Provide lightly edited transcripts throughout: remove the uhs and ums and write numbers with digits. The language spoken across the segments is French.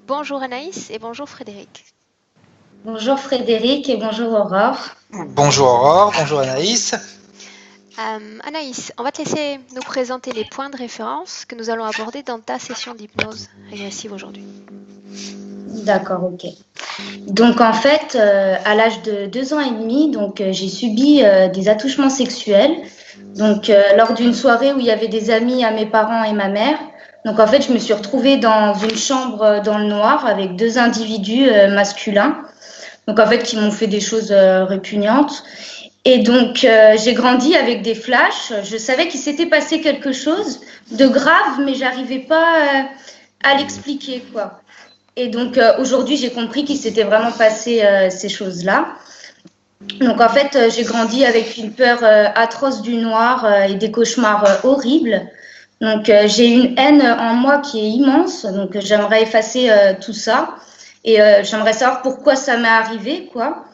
Bonjour Anaïs et bonjour Frédéric. Bonjour Frédéric et bonjour Aurore. Bonjour Aurore, bonjour Anaïs. Anaïs, on va te laisser nous présenter les points de référence que nous allons aborder dans ta session d'hypnose régressive aujourd'hui. D'accord, ok. Donc en fait, à l'âge de 2 ans et demi, j'ai subi des attouchements sexuels. Lors d'une soirée où il y avait des amis à mes parents et ma mère. Donc en fait, je me suis retrouvée dans une chambre dans le noir avec deux individus masculins. Donc en fait, qui m'ont fait des choses répugnantes. Et j'ai grandi avec des flashs. Je savais qu'il s'était passé quelque chose de grave, mais j'arrivais pas à l'expliquer, quoi. Et aujourd'hui, j'ai compris qu'il s'était vraiment passé ces choses-là. Donc en fait, j'ai grandi avec une peur atroce du noir et des cauchemars horribles. J'ai une haine en moi qui est immense. J'aimerais effacer tout ça et j'aimerais savoir pourquoi ça m'est arrivé, quoi.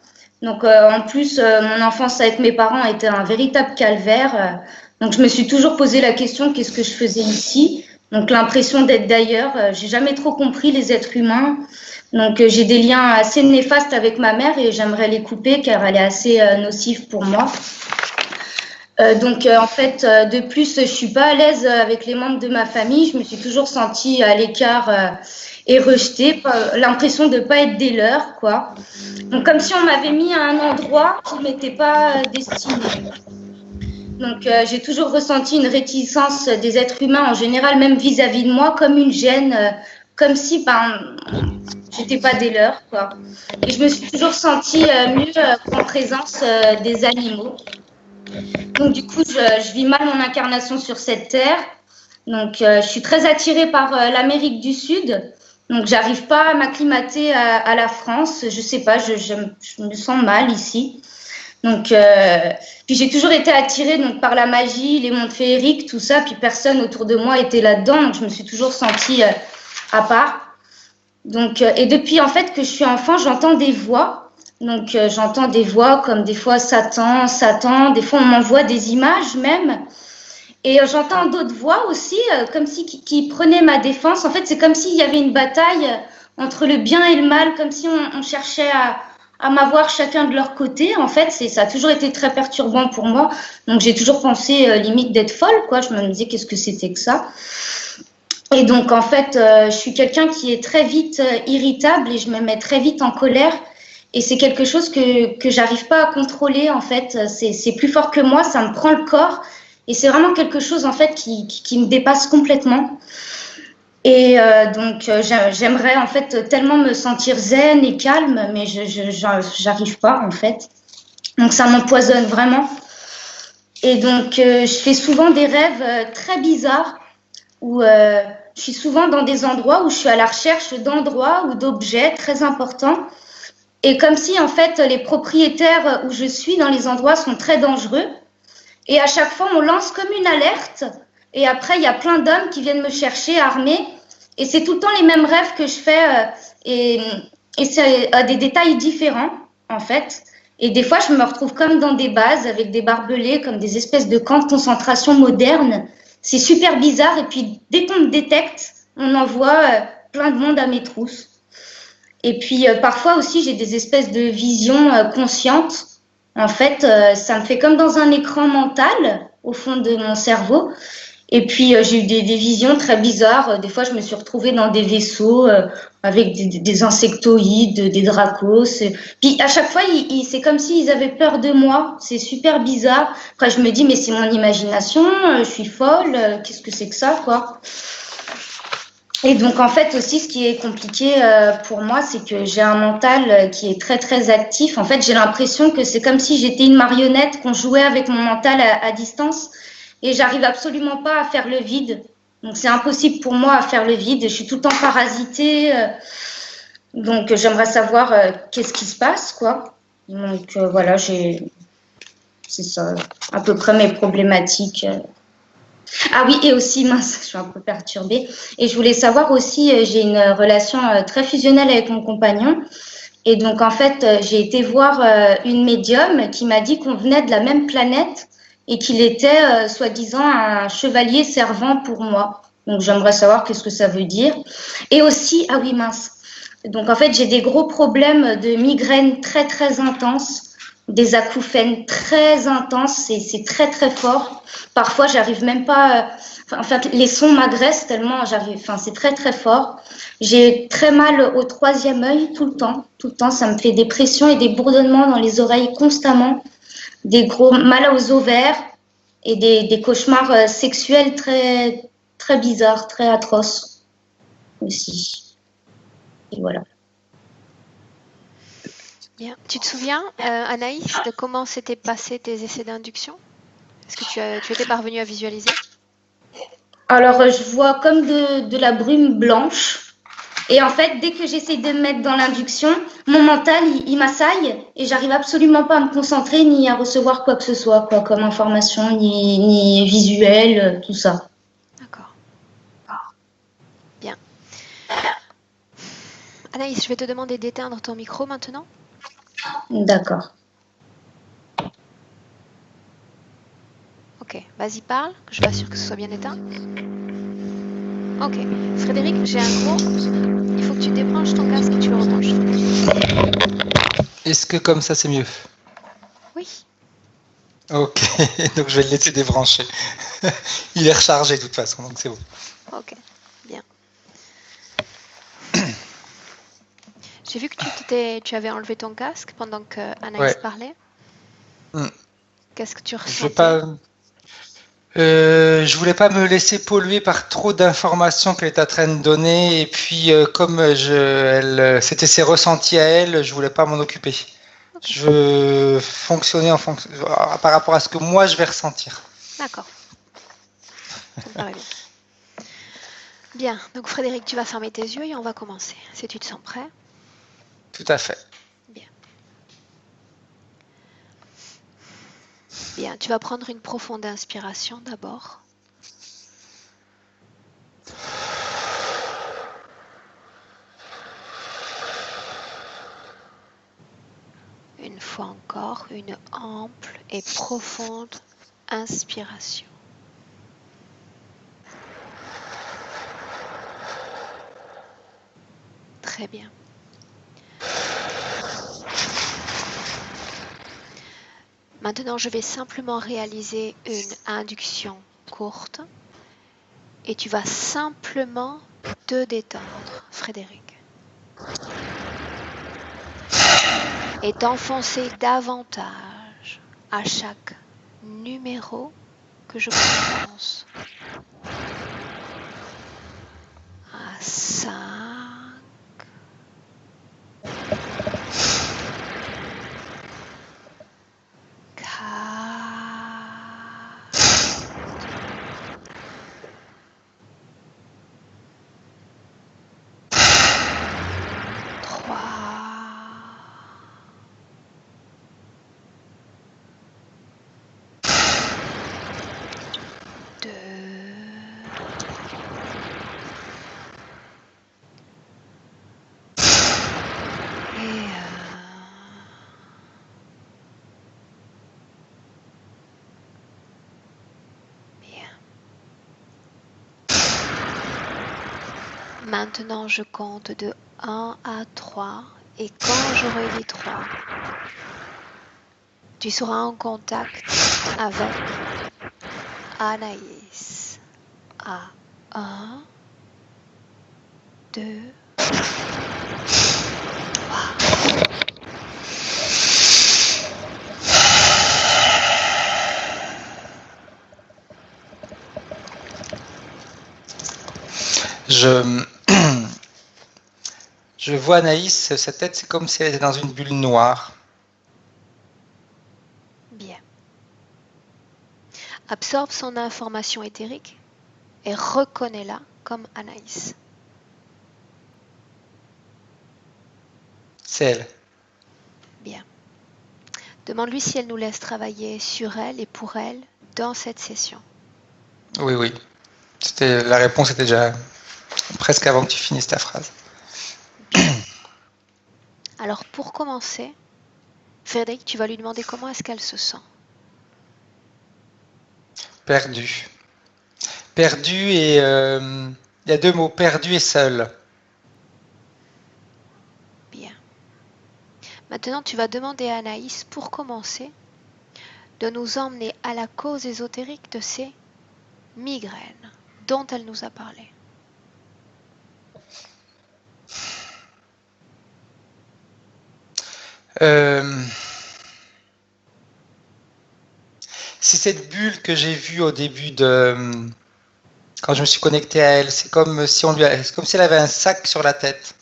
En plus, mon enfance avec mes parents a été un véritable calvaire. Je me suis toujours posé la question, qu'est-ce que je faisais ici? L'impression d'être d'ailleurs. J'ai jamais trop compris les êtres humains. J'ai des liens assez néfastes avec ma mère et j'aimerais les couper car elle est assez nocive pour moi. De plus, je suis pas à l'aise avec les membres de ma famille. Je me suis toujours sentie à l'écart et rejetée, l'impression de pas être des leurs, quoi. Donc, comme si on m'avait mis à un endroit qui m'était pas destiné. J'ai toujours ressenti une réticence des êtres humains en général, même vis-à-vis de moi, comme une gêne, comme si j'étais pas des leurs, quoi. Et je me suis toujours sentie mieux qu'en présence des animaux. Je vis mal mon incarnation sur cette terre. Je suis très attirée par l'Amérique du Sud. J'arrive pas à m'acclimater à la France. Je sais pas, je me sens mal ici. Puis j'ai toujours été attirée par la magie, les mondes féeriques, tout ça. Puis personne autour de moi était là-dedans. Je me suis toujours sentie à part. Et depuis en fait que je suis enfant, j'entends des voix. J'entends des voix comme des fois Satan. Des fois on m'envoie des images même. Et j'entends d'autres voix aussi, comme si qui prenaient ma défense. En fait, c'est comme s'il y avait une bataille entre le bien et le mal, comme si on cherchait à m'avoir chacun de leur côté. En fait, ça a toujours été très perturbant pour moi. J'ai toujours pensé limite d'être folle, quoi. Je me disais qu'est-ce que c'était que ça. Et je suis quelqu'un qui est très vite irritable et je me mets très vite en colère. Et c'est quelque chose que j'arrive pas à contrôler, en fait. C'est plus fort que moi, ça me prend le corps. Et c'est vraiment quelque chose, en fait, qui me dépasse complètement. Et j'aimerais, en fait, tellement me sentir zen et calme, mais j'arrive pas, en fait. Ça m'empoisonne vraiment. Et je fais souvent des rêves très bizarres où je suis souvent dans des endroits où je suis à la recherche d'endroits ou d'objets très importants. Et comme si, en fait, les propriétaires où je suis dans les endroits sont très dangereux. Et à chaque fois, on lance comme une alerte. Et après, il y a plein d'hommes qui viennent me chercher armés. Et c'est tout le temps les mêmes rêves que je fais. Et c'est à des détails différents, en fait. Et des fois, je me retrouve comme dans des bases avec des barbelés, comme des espèces de camps de concentration modernes. C'est super bizarre. Et puis, dès qu'on me détecte, on envoie plein de monde à mes trousses. Et puis, parfois aussi, j'ai des espèces de visions conscientes. En fait, ça me fait comme dans un écran mental au fond de mon cerveau. Et puis, j'ai eu des visions très bizarres. Des fois, je me suis retrouvée dans des vaisseaux avec des insectoïdes, des dracos. Puis, à chaque fois, c'est comme s'ils avaient peur de moi. C'est super bizarre. Après, je me dis, mais c'est mon imagination, je suis folle, qu'est-ce que c'est que ça, quoi? Et en fait, aussi, ce qui est compliqué pour moi, c'est que j'ai un mental qui est très, très actif. En fait, j'ai l'impression que c'est comme si j'étais une marionnette, qu'on jouait avec mon mental à distance. Et j'arrive absolument pas à faire le vide. C'est impossible pour moi à faire le vide. Je suis tout le temps parasitée. J'aimerais savoir qu'est-ce qui se passe, quoi. Voilà, c'est ça, à peu près mes problématiques. Ah oui, et aussi, mince, je suis un peu perturbée. Et je voulais savoir aussi, j'ai une relation très fusionnelle avec mon compagnon. Et en fait, j'ai été voir une médium qui m'a dit qu'on venait de la même planète et qu'il était, soi-disant, un chevalier servant pour moi. J'aimerais savoir qu'est-ce que ça veut dire. Et aussi, ah oui, mince, Donc en fait, j'ai des gros problèmes de migraine très très intenses, des acouphènes très intenses, c'est très très fort. Parfois, j'arrive même pas. En fait, les sons m'agressent tellement j'arrive. Enfin, c'est très très fort. J'ai très mal au troisième œil tout le temps, tout le temps. Ça me fait des pressions et des bourdonnements dans les oreilles constamment, des gros mal aux ovaires et des cauchemars sexuels très très bizarres, très atroces aussi. Et voilà. Bien. Tu te souviens, Anaïs, de comment s'étaient passés tes essais d'induction? Est-ce que tu étais parvenue à visualiser? Alors, je vois comme de la brume blanche. Et en fait, dès que j'essaie de me mettre dans l'induction, mon mental, il m'assaille et j'arrive absolument pas à me concentrer ni à recevoir quoi que ce soit, quoi, comme information, ni visuel, tout ça. D'accord. Bien. Anaïs, je vais te demander d'éteindre ton micro maintenant. D'accord. Ok, vas-y, parle, que je m'assure que ce soit bien éteint. Ok. Frédéric, j'ai un gros. Il faut que tu débranches ton casque et tu le rebranches. Est-ce que comme ça c'est mieux? Oui. Ok, donc je vais le laisser débrancher. Il est rechargé de toute façon, donc c'est bon. Ok. Bien. J'ai vu que tu avais enlevé ton casque pendant que Anaïs Ouais. parlait. Hmm. Qu'est-ce que tu Je veux ressentais? pas. Je voulais pas me laisser polluer par trop d'informations qu'elle est en train de donner, et puis c'était ses ressentis à elle, je voulais pas m'en occuper. Ok. Je veux fonctionner par rapport à ce que moi je vais ressentir. D'accord. Ça me paraît bien. Bien. Donc Frédéric, tu vas fermer tes yeux et on va commencer. Si tu te sens prêt. Tout à fait. Bien. Bien. Tu vas prendre une profonde inspiration d'abord. Une fois encore, une ample et profonde inspiration. Très bien. Maintenant, je vais simplement réaliser une induction courte et tu vas simplement te détendre, Frédéric, et t'enfoncer davantage à chaque numéro que je prononce. À 5, 4, 3, 2, et 1. Bien. Maintenant, je compte de 1 à 3 et quand j'aurai dit 3, tu seras en contact avec Anaïs. À 1, 2, 3. Je, je vois Anaïs, sa tête, c'est comme si elle était dans une bulle noire. Bien. Absorbe son information éthérique et reconnais-la comme Anaïs. C'est elle. Bien. Demande-lui si elle nous laisse travailler sur elle et pour elle dans cette session. Oui, oui. La réponse était déjà presque avant que tu finisses ta phrase. Bien. Alors pour commencer, Frédéric, tu vas lui demander comment est-ce qu'elle se sent. Perdu. Perdu et il y a deux mots, perdu et seul. Maintenant, tu vas demander à Anaïs, pour commencer, de nous emmener à la cause ésotérique de ces migraines dont elle nous a parlé. Euh, C'est cette bulle que j'ai vue au début quand je me suis connecté à elle. C'est comme si c'est comme si elle avait un sac sur la tête.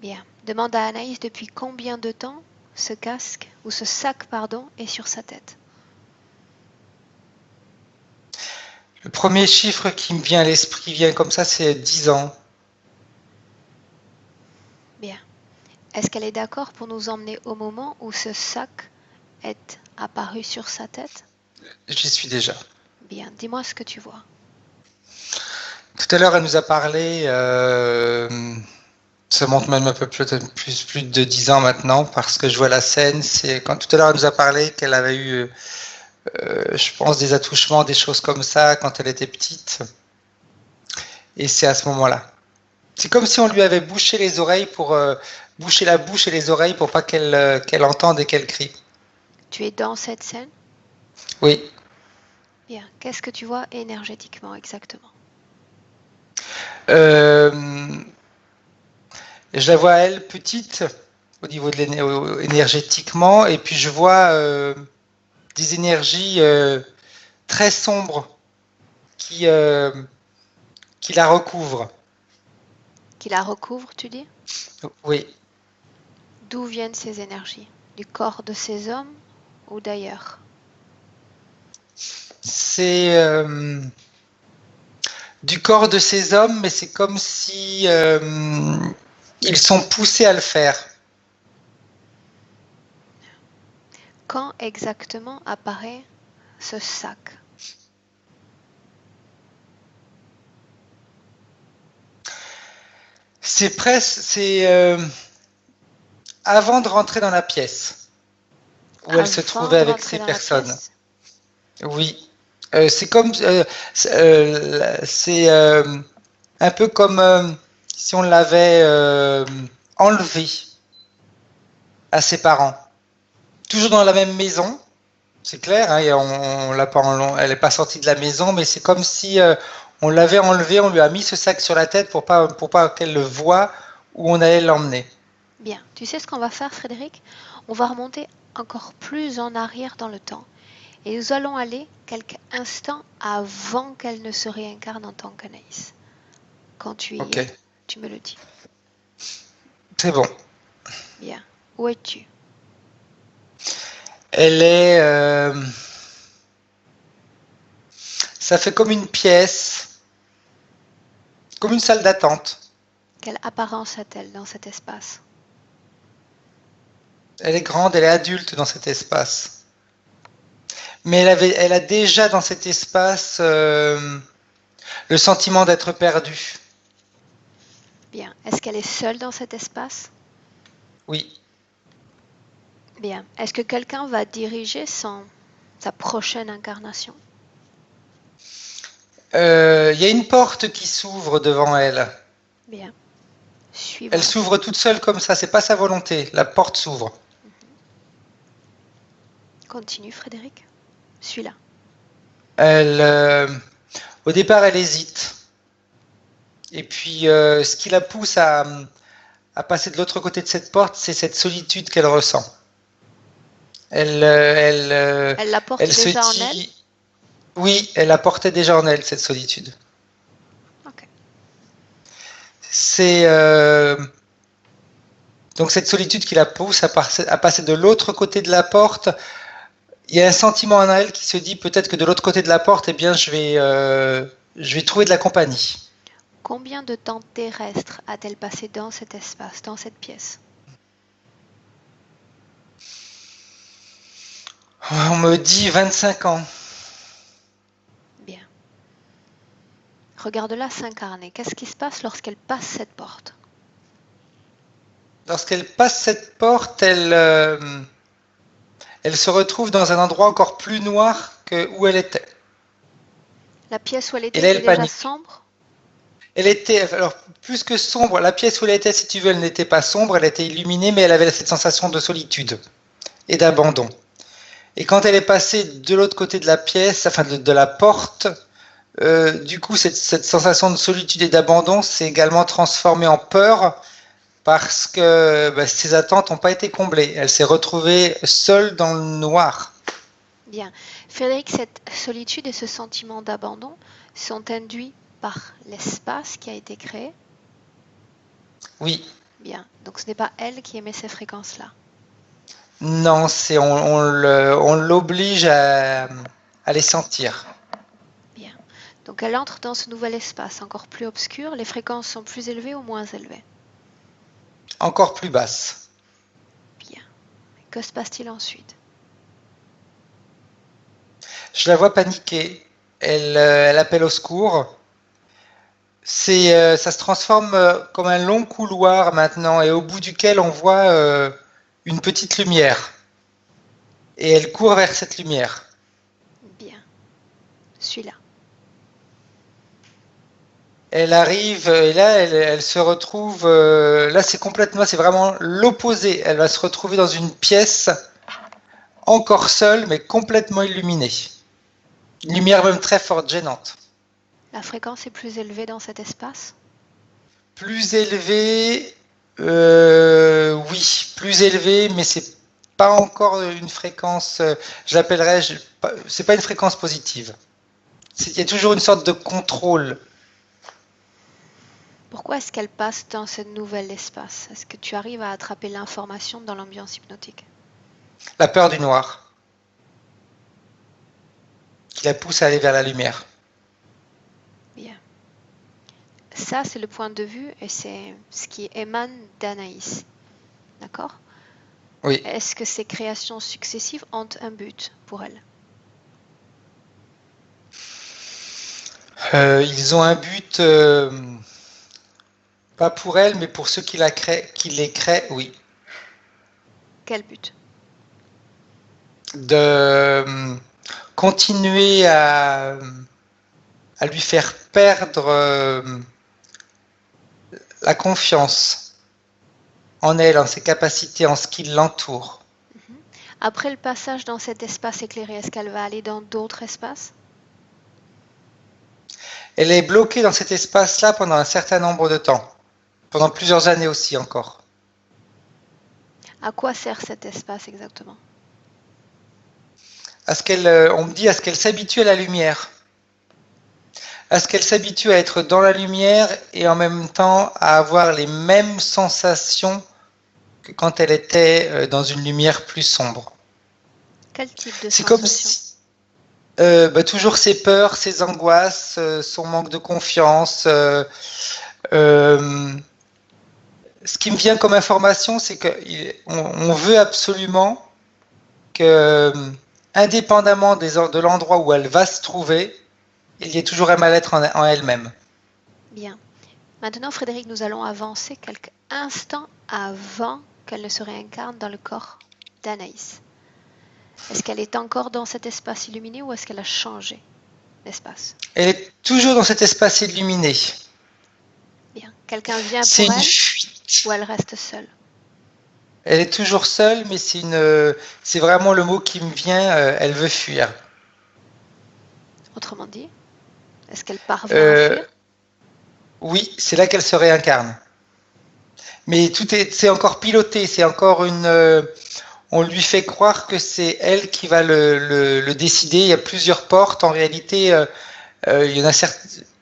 Bien. Demande à Anaïs depuis combien de temps ce casque, ou ce sac, pardon, est sur sa tête. Le premier chiffre qui me vient à l'esprit vient comme ça, c'est 10 ans. Bien. Est-ce qu'elle est d'accord pour nous emmener au moment où ce sac est apparu sur sa tête? J'y suis déjà. Bien. Dis-moi ce que tu vois. Tout à l'heure, elle nous a parlé, ça monte même un peu plus de 10 ans maintenant, parce que je vois la scène. C'est quand tout à l'heure, elle nous a parlé qu'elle avait eu, je pense, des attouchements, des choses comme ça quand elle était petite. Et c'est à ce moment-là. C'est comme si on lui avait bouché les oreilles boucher la bouche et les oreilles pour pas qu'elle entende et qu'elle crie. Tu es dans cette scène? Oui. Bien. Qu'est-ce que tu vois énergétiquement exactement? Je la vois elle petite au niveau de énergétiquement, et puis je vois des énergies très sombres qui, euh, qui la recouvrent. Qui la recouvre, tu dis? Oui. D'où viennent ces énergies? Du corps de ces hommes ou d'ailleurs? C'est du corps de ces hommes, mais c'est comme si ils sont poussés à le faire. Quand exactement apparaît ce sac? C'est avant de rentrer dans la pièce où elle se Avant trouvait de avec rentrer ces dans la personnes. pièce? Oui. C'est comme c'est un peu comme si on l'avait enlevé à ses parents. Toujours dans la même maison, c'est clair, hein, et on l'a pas, elle n'est pas sortie de la maison, mais c'est comme si on l'avait enlevé, on lui a mis ce sac sur la tête pour pas qu'elle le voie où on allait l'emmener. Bien. Tu sais ce qu'on va faire, Frédéric? On va remonter encore plus en arrière dans le temps. Et nous allons aller quelques instants avant qu'elle ne se réincarne en tant qu'Anaïs. Quand tu y Ok, es, tu me le dis. c'est bon. Bien. Où es-tu? Elle est, ça fait comme une pièce, comme une salle d'attente. Quelle apparence a-t-elle dans cet espace? Elle est grande, elle est adulte dans cet espace. Mais elle a déjà dans cet espace le sentiment d'être perdue. Bien. Est-ce qu'elle est seule dans cet espace? Oui. Bien. Est-ce que quelqu'un va diriger sa prochaine incarnation? Il y a une porte qui s'ouvre devant elle. Bien. Elle Suivons-la. s'ouvre toute seule comme ça, c'est pas sa volonté. La porte s'ouvre. Continue, Frédéric. Suis-là. Elle, au départ, elle hésite. Et puis, ce qui la pousse à passer de l'autre côté de cette porte, c'est cette solitude qu'elle ressent. Elle, Elle la porte elle se déjà en elle? dit, oui, elle la portait déjà en elle, cette solitude. Ok. C'est donc cette solitude qui la pousse à passer de l'autre côté de la porte. Il y a un sentiment en elle qui se dit peut-être que de l'autre côté de la porte, eh bien, je vais trouver de la compagnie. Combien de temps terrestre a-t-elle passé dans cet espace, dans cette pièce? On me dit 25 ans. Bien. Regarde-la s'incarner. Qu'est-ce qui se passe lorsqu'elle passe cette porte? Lorsqu'elle passe cette porte, elle se retrouve dans un endroit encore plus noir que où elle était. La pièce où elle Et était là, était elle déjà panique. sombre? Elle était, alors, plus que sombre, la pièce où elle était, si tu veux, elle n'était pas sombre, elle était illuminée, mais elle avait cette sensation de solitude et d'abandon. Et quand elle est passée de l'autre côté de la pièce, enfin de la porte, du coup, cette sensation de solitude et d'abandon s'est également transformée en peur parce que ses attentes n'ont pas été comblées. Elle s'est retrouvée seule dans le noir. Bien. Frédéric, cette solitude et ce sentiment d'abandon sont induits par l'espace qui a été créé? Oui. Bien. Donc ce n'est pas elle qui émet ces fréquences-là. Non, on l'oblige à les sentir. Bien. Donc elle entre dans ce nouvel espace encore plus obscur. Les fréquences sont plus élevées ou moins élevées? Encore plus basse. Bien. Que se passe-t-il ensuite? Je la vois paniquer. Elle appelle au secours. Ça se transforme comme un long couloir maintenant, et au bout duquel on voit une petite lumière. Et elle court vers cette lumière. Bien. Je suis là. Elle arrive, et là, elle se retrouve. Là, c'est vraiment l'opposé. Elle va se retrouver dans une pièce encore seule, mais complètement illuminée. Une lumière même très forte, gênante. La fréquence est plus élevée dans cet espace? Plus élevée, oui, plus élevée, mais c'est pas encore une fréquence. C'est pas une fréquence positive. Il y a toujours une sorte de contrôle. Pourquoi est-ce qu'elle passe dans ce nouvel espace? Est-ce que tu arrives à attraper l'information dans l'ambiance hypnotique? La peur du noir, qui la pousse à aller vers la lumière. Bien. Ça, c'est le point de vue et c'est ce qui émane d'Anaïs. D'accord? Oui. Est-ce que ces créations successives ont un but pour elle? Ils ont un but, pas pour elle, mais pour ceux qui les créent, oui. Quel but? De continuer à lui faire perdre la confiance en elle, en ses capacités, en ce qui l'entoure. Après le passage dans cet espace éclairé, est-ce qu'elle va aller dans d'autres espaces? Elle est bloquée dans cet espace-là pendant un certain nombre de temps, pendant plusieurs années aussi encore. À quoi sert cet espace exactement? On me dit à ce qu'elle s'habitue à la lumière, à ce qu'elle s'habitue à être dans la lumière et en même temps à avoir les mêmes sensations que quand elle était dans une lumière plus sombre. Quel type de C'est sensation? comme si toujours ses peurs, ses angoisses, son manque de confiance. Ce qui me vient comme information, c'est qu'on veut absolument que, indépendamment de l'endroit où elle va se trouver, il y ait toujours un mal-être en elle-même. Bien. Maintenant, Frédéric, nous allons avancer quelques instants avant qu'elle ne se réincarne dans le corps d'Anaïs. Est-ce qu'elle est encore dans cet espace illuminé ou est-ce qu'elle a changé d'espace? Elle est toujours dans cet espace illuminé. Bien. Quelqu'un vient C'est pour une elle fuite. ou elle reste seule? Elle est toujours seule, mais c'est vraiment le mot qui me vient. Elle veut fuir. Autrement dit, est-ce qu'elle parvient à fuir? Oui, c'est là qu'elle se réincarne. Mais c'est encore piloté, c'est encore on lui fait croire que c'est elle qui va le décider. Il y a plusieurs portes. En réalité, il y en a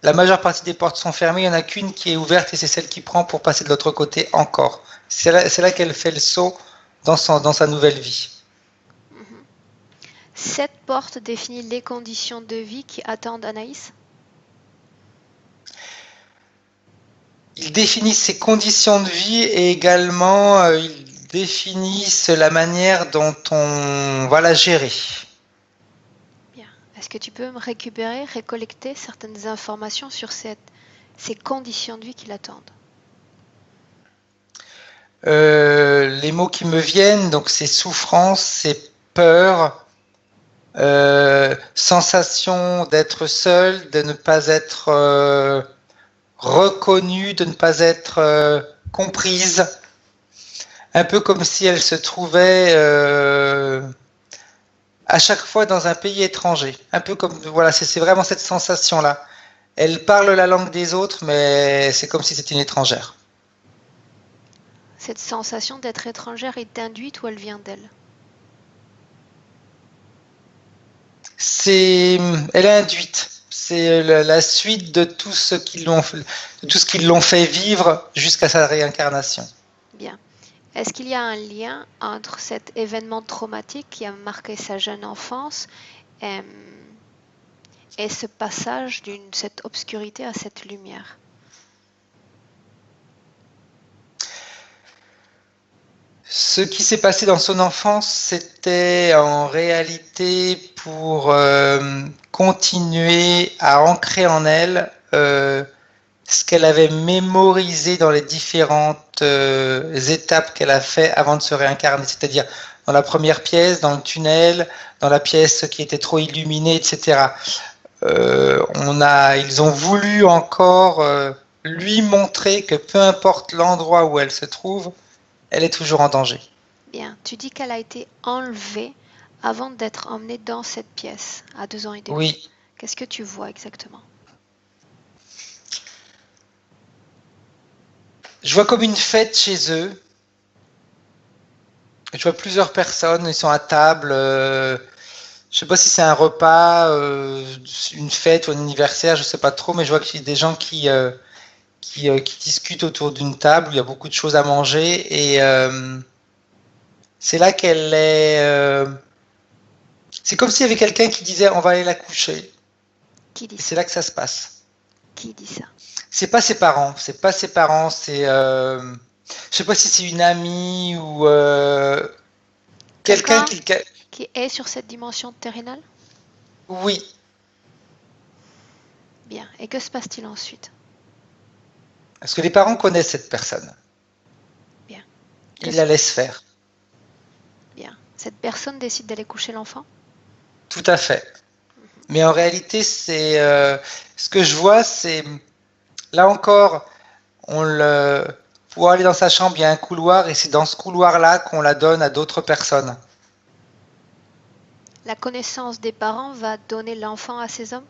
la majeure partie des portes sont fermées. Il n'y en a qu'une qui est ouverte et c'est celle qui prend pour passer de l'autre côté encore. C'est là qu'elle fait le saut dans sa nouvelle vie. Cette porte définit les conditions de vie qui attendent Anaïs? Ils définissent ses conditions de vie et également ils définissent la manière dont on va la gérer. Bien. Est-ce que tu peux me récollecter certaines informations sur ces conditions de vie qui l'attendent? Les mots qui me viennent, donc c'est souffrance, c'est peur, sensation d'être seul, de ne pas être reconnue, de ne pas être comprise, un peu comme si elle se trouvait à chaque fois dans un pays étranger. Un peu comme, voilà, c'est vraiment cette sensation-là. Elle parle la langue des autres, mais c'est comme si c'était une étrangère. Cette sensation d'être étrangère est induite ou elle vient d'elle? Elle est induite. C'est la suite de tout ce qu'ils l'ont fait vivre jusqu'à sa réincarnation. Bien. Est-ce qu'il y a un lien entre cet événement traumatique qui a marqué sa jeune enfance euh, et ce passage de cette obscurité à cette lumière? Ce qui s'est passé dans son enfance, c'était en réalité pour continuer à ancrer en elle ce qu'elle avait mémorisé dans les différentes étapes qu'elle a fait avant de se réincarner, c'est-à-dire dans la première pièce, dans le tunnel, dans la pièce qui était trop illuminée, etc. Ils ont voulu encore lui montrer que peu importe l'endroit où elle se trouve, elle est toujours en danger. Bien. Tu dis qu'elle a été enlevée avant d'être emmenée dans cette pièce à 2 ans et demi. Oui. Qu'est-ce que tu vois exactement? Je vois comme une fête chez eux. Je vois plusieurs personnes, ils sont à table. Je sais pas si c'est un repas, une fête ou un anniversaire, je sais pas trop, mais je vois qu'il y a des gens qui discutent autour d'une table où il y a beaucoup de choses à manger et c'est là qu'elle est. C'est comme s'il y avait quelqu'un qui disait on va aller la coucher. Qui dit Et ça? c'est là que ça se passe. Qui dit ça? C'est pas ses parents, c'est pas ses parents, c'est. Je sais pas si c'est une amie ou quelqu'un Quelqu'un qui est sur cette dimension terrénale? Oui, Bien. Et que se passe-t-il ensuite? parce que les parents connaissent cette personne. Bien. Ils la laissent faire. Bien. Cette personne décide d'aller coucher l'enfant? Tout à fait. Mais en réalité, c'est ce que je vois, c'est là encore, pour aller dans sa chambre, il y a un couloir et c'est dans ce couloir-là qu'on la donne à d'autres personnes. La connaissance des parents va donner l'enfant à ces hommes?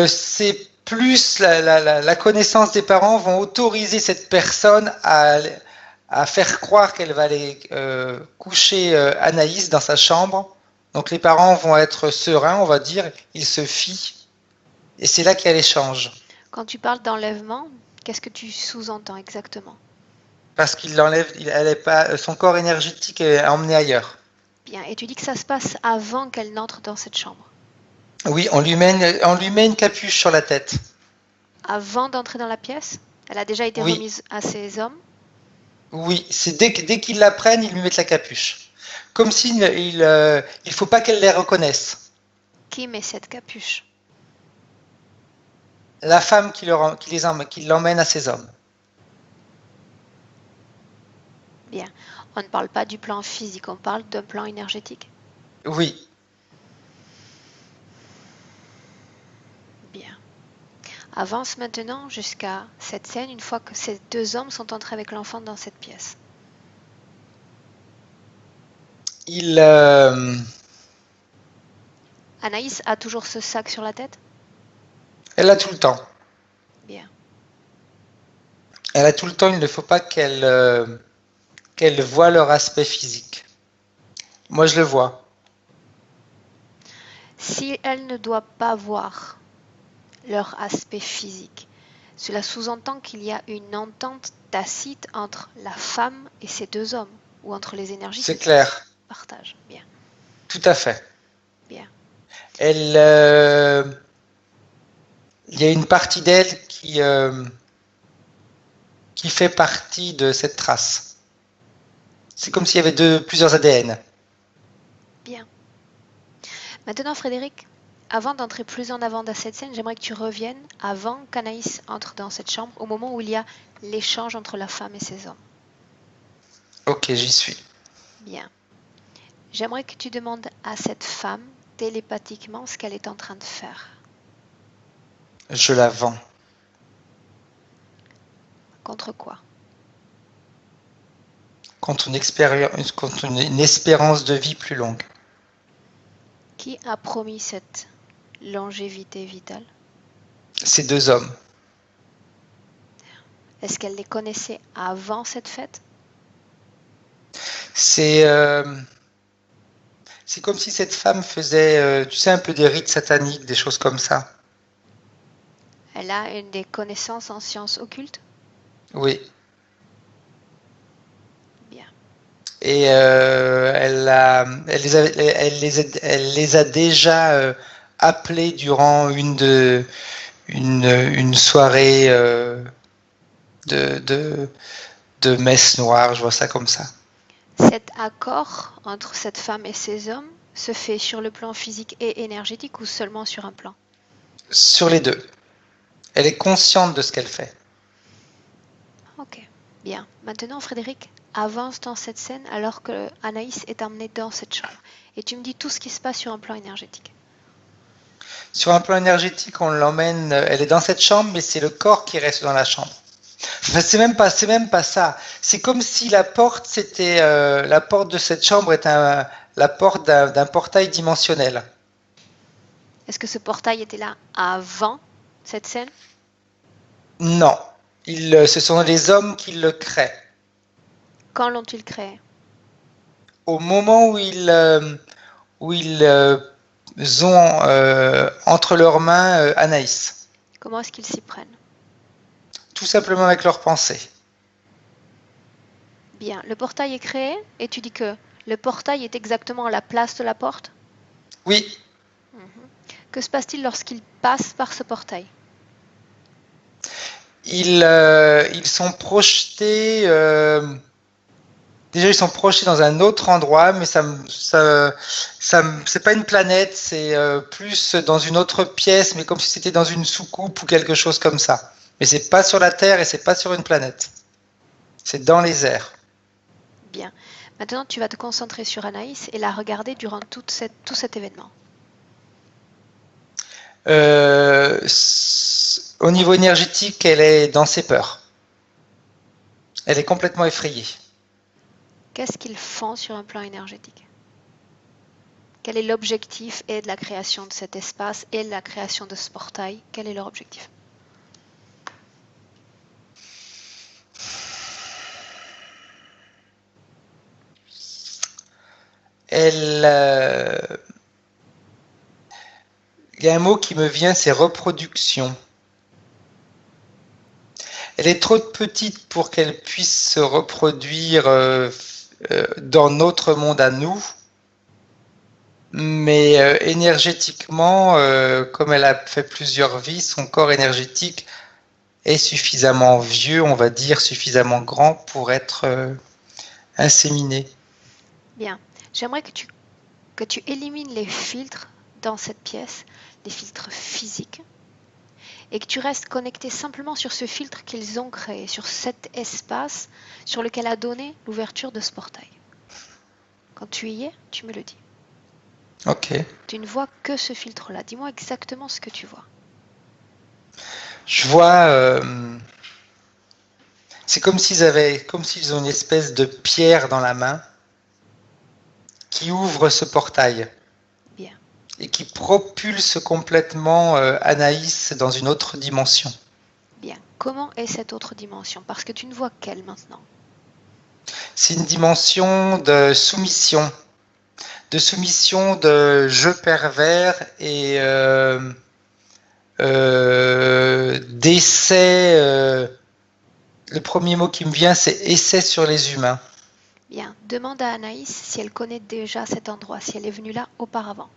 C'est plus la connaissance des parents vont autoriser cette personne à faire croire qu'elle va aller coucher Anaïs dans sa chambre. Donc les parents vont être sereins, on va dire, ils se fient. Et c'est là qu'il y a l'échange. Quand tu parles d'enlèvement, qu'est-ce que tu sous-entends exactement? Parce qu'il l'enlève, elle est pas, son corps énergétique est emmené ailleurs. Bien. Et tu dis que ça se passe avant qu'elle n'entre dans cette chambre? Oui, on lui met une capuche sur la tête. Avant d'entrer dans la pièce? Elle a déjà été Oui. remise à ces hommes? Oui, c'est dès qu'ils la prennent, ils lui mettent la capuche. Comme s'il il faut pas qu'elle les reconnaisse. Qui met cette capuche? La femme qui l'emmène à ces hommes. Bien. On ne parle pas du plan physique, on parle d'un plan énergétique. Oui. Bien. Avance maintenant jusqu'à cette scène, une fois que ces 2 hommes sont entrés avec l'enfant dans cette pièce. Anaïs a toujours ce sac sur la tête? Elle a tout le temps. Bien. Elle a tout le temps, il ne faut pas qu'elle voie leur aspect physique. Moi, je le vois. Si elle ne doit pas voir leur aspect physique, cela sous-entend qu'il y a une entente tacite entre la femme et ces 2 hommes, ou entre les énergies C'est qui clair. partagent. Bien. Tout à fait. Bien. Il y a une partie d'elle qui fait partie de cette trace. C'est comme s'il y avait plusieurs ADN. Bien. Maintenant, Frédéric, avant d'entrer plus en avant dans cette scène, j'aimerais que tu reviennes avant qu'Anaïs entre dans cette chambre, au moment où il y a l'échange entre la femme et ses hommes. Ok, j'y suis. Bien. J'aimerais que tu demandes à cette femme télépathiquement ce qu'elle est en train de faire. Je la vends. Contre quoi? Contre une espérance de vie plus longue. Qui a promis cette longévité vitale? Ces deux hommes. Est-ce qu'elle les connaissait avant cette fête? C'est comme si cette femme faisait, tu sais, un peu des rites sataniques, des choses comme ça. Elle a des connaissances en sciences occultes? Oui. Bien. Et elle les a déjà appelés durant une soirée de messe noire, je vois ça comme ça. Cet accord entre cette femme et ces hommes se fait sur le plan physique et énergétique ou seulement sur un plan? Sur les deux. Elle est consciente de ce qu'elle fait. Ok, bien. Maintenant, Frédéric, avance dans cette scène alors que Anaïs est emmenée dans cette chambre. Et tu me dis tout ce qui se passe sur un plan énergétique. Sur un plan énergétique, on l'emmène, elle est dans cette chambre, mais c'est le corps qui reste dans la chambre. Enfin, c'est même pas ça. C'est comme si la porte, la porte de cette chambre est la porte d'un portail dimensionnel. Est-ce que ce portail était là avant cette scène? Non, ce sont les hommes qui le créent. Quand l'ont-ils créé? Au moment où ils ont entre leurs mains Anaïs. Comment est-ce qu'ils s'y prennent? Tout simplement avec leurs pensées. Bien, le portail est créé et tu dis que le portail est exactement à la place de la porte? Oui. Que se passe-t-il lorsqu'ils passent par ce portail? Ils sont projetés. Déjà, ils sont projetés dans un autre endroit, mais c'est pas une planète, c'est plus dans une autre pièce, mais comme si c'était dans une soucoupe ou quelque chose comme ça. Mais c'est pas sur la Terre et c'est pas sur une planète. C'est dans les airs. Bien. Maintenant, tu vas te concentrer sur Anaïs et la regarder durant tout cet événement. Au niveau énergétique, elle est dans ses peurs. Elle est complètement effrayée. Qu'est-ce qu'ils font sur un plan énergétique? Quel est l'objectif et de la création de cet espace et de la création de ce portail? Quel est leur objectif? Il y a un mot qui me vient, c'est reproduction. Elle est trop petite pour qu'elle puisse se reproduire dans notre monde à nous, mais énergétiquement, comme elle a fait plusieurs vies, son corps énergétique est suffisamment vieux, on va dire suffisamment grand pour être inséminé. Bien. J'aimerais que tu élimines les filtres dans cette pièce, les filtres physiques, et que tu restes connecté simplement sur ce filtre qu'ils ont créé, sur cet espace sur lequel a donné l'ouverture de ce portail. Quand tu y es, tu me le dis. Ok. Tu ne vois que ce filtre-là. Dis-moi exactement ce que tu vois. Je vois, c'est comme s'ils ont une espèce de pierre dans la main qui ouvre ce portail. Bien. Et qui propulse complètement Anaïs dans une autre dimension. Bien. Comment est cette autre dimension? Parce que tu ne vois qu'elle maintenant. C'est une dimension de soumission de jeu pervers et d'essai. Le premier mot qui me vient, c'est essai sur les humains. Bien. Demande à Anaïs si elle connaît déjà cet endroit, si elle est venue là auparavant.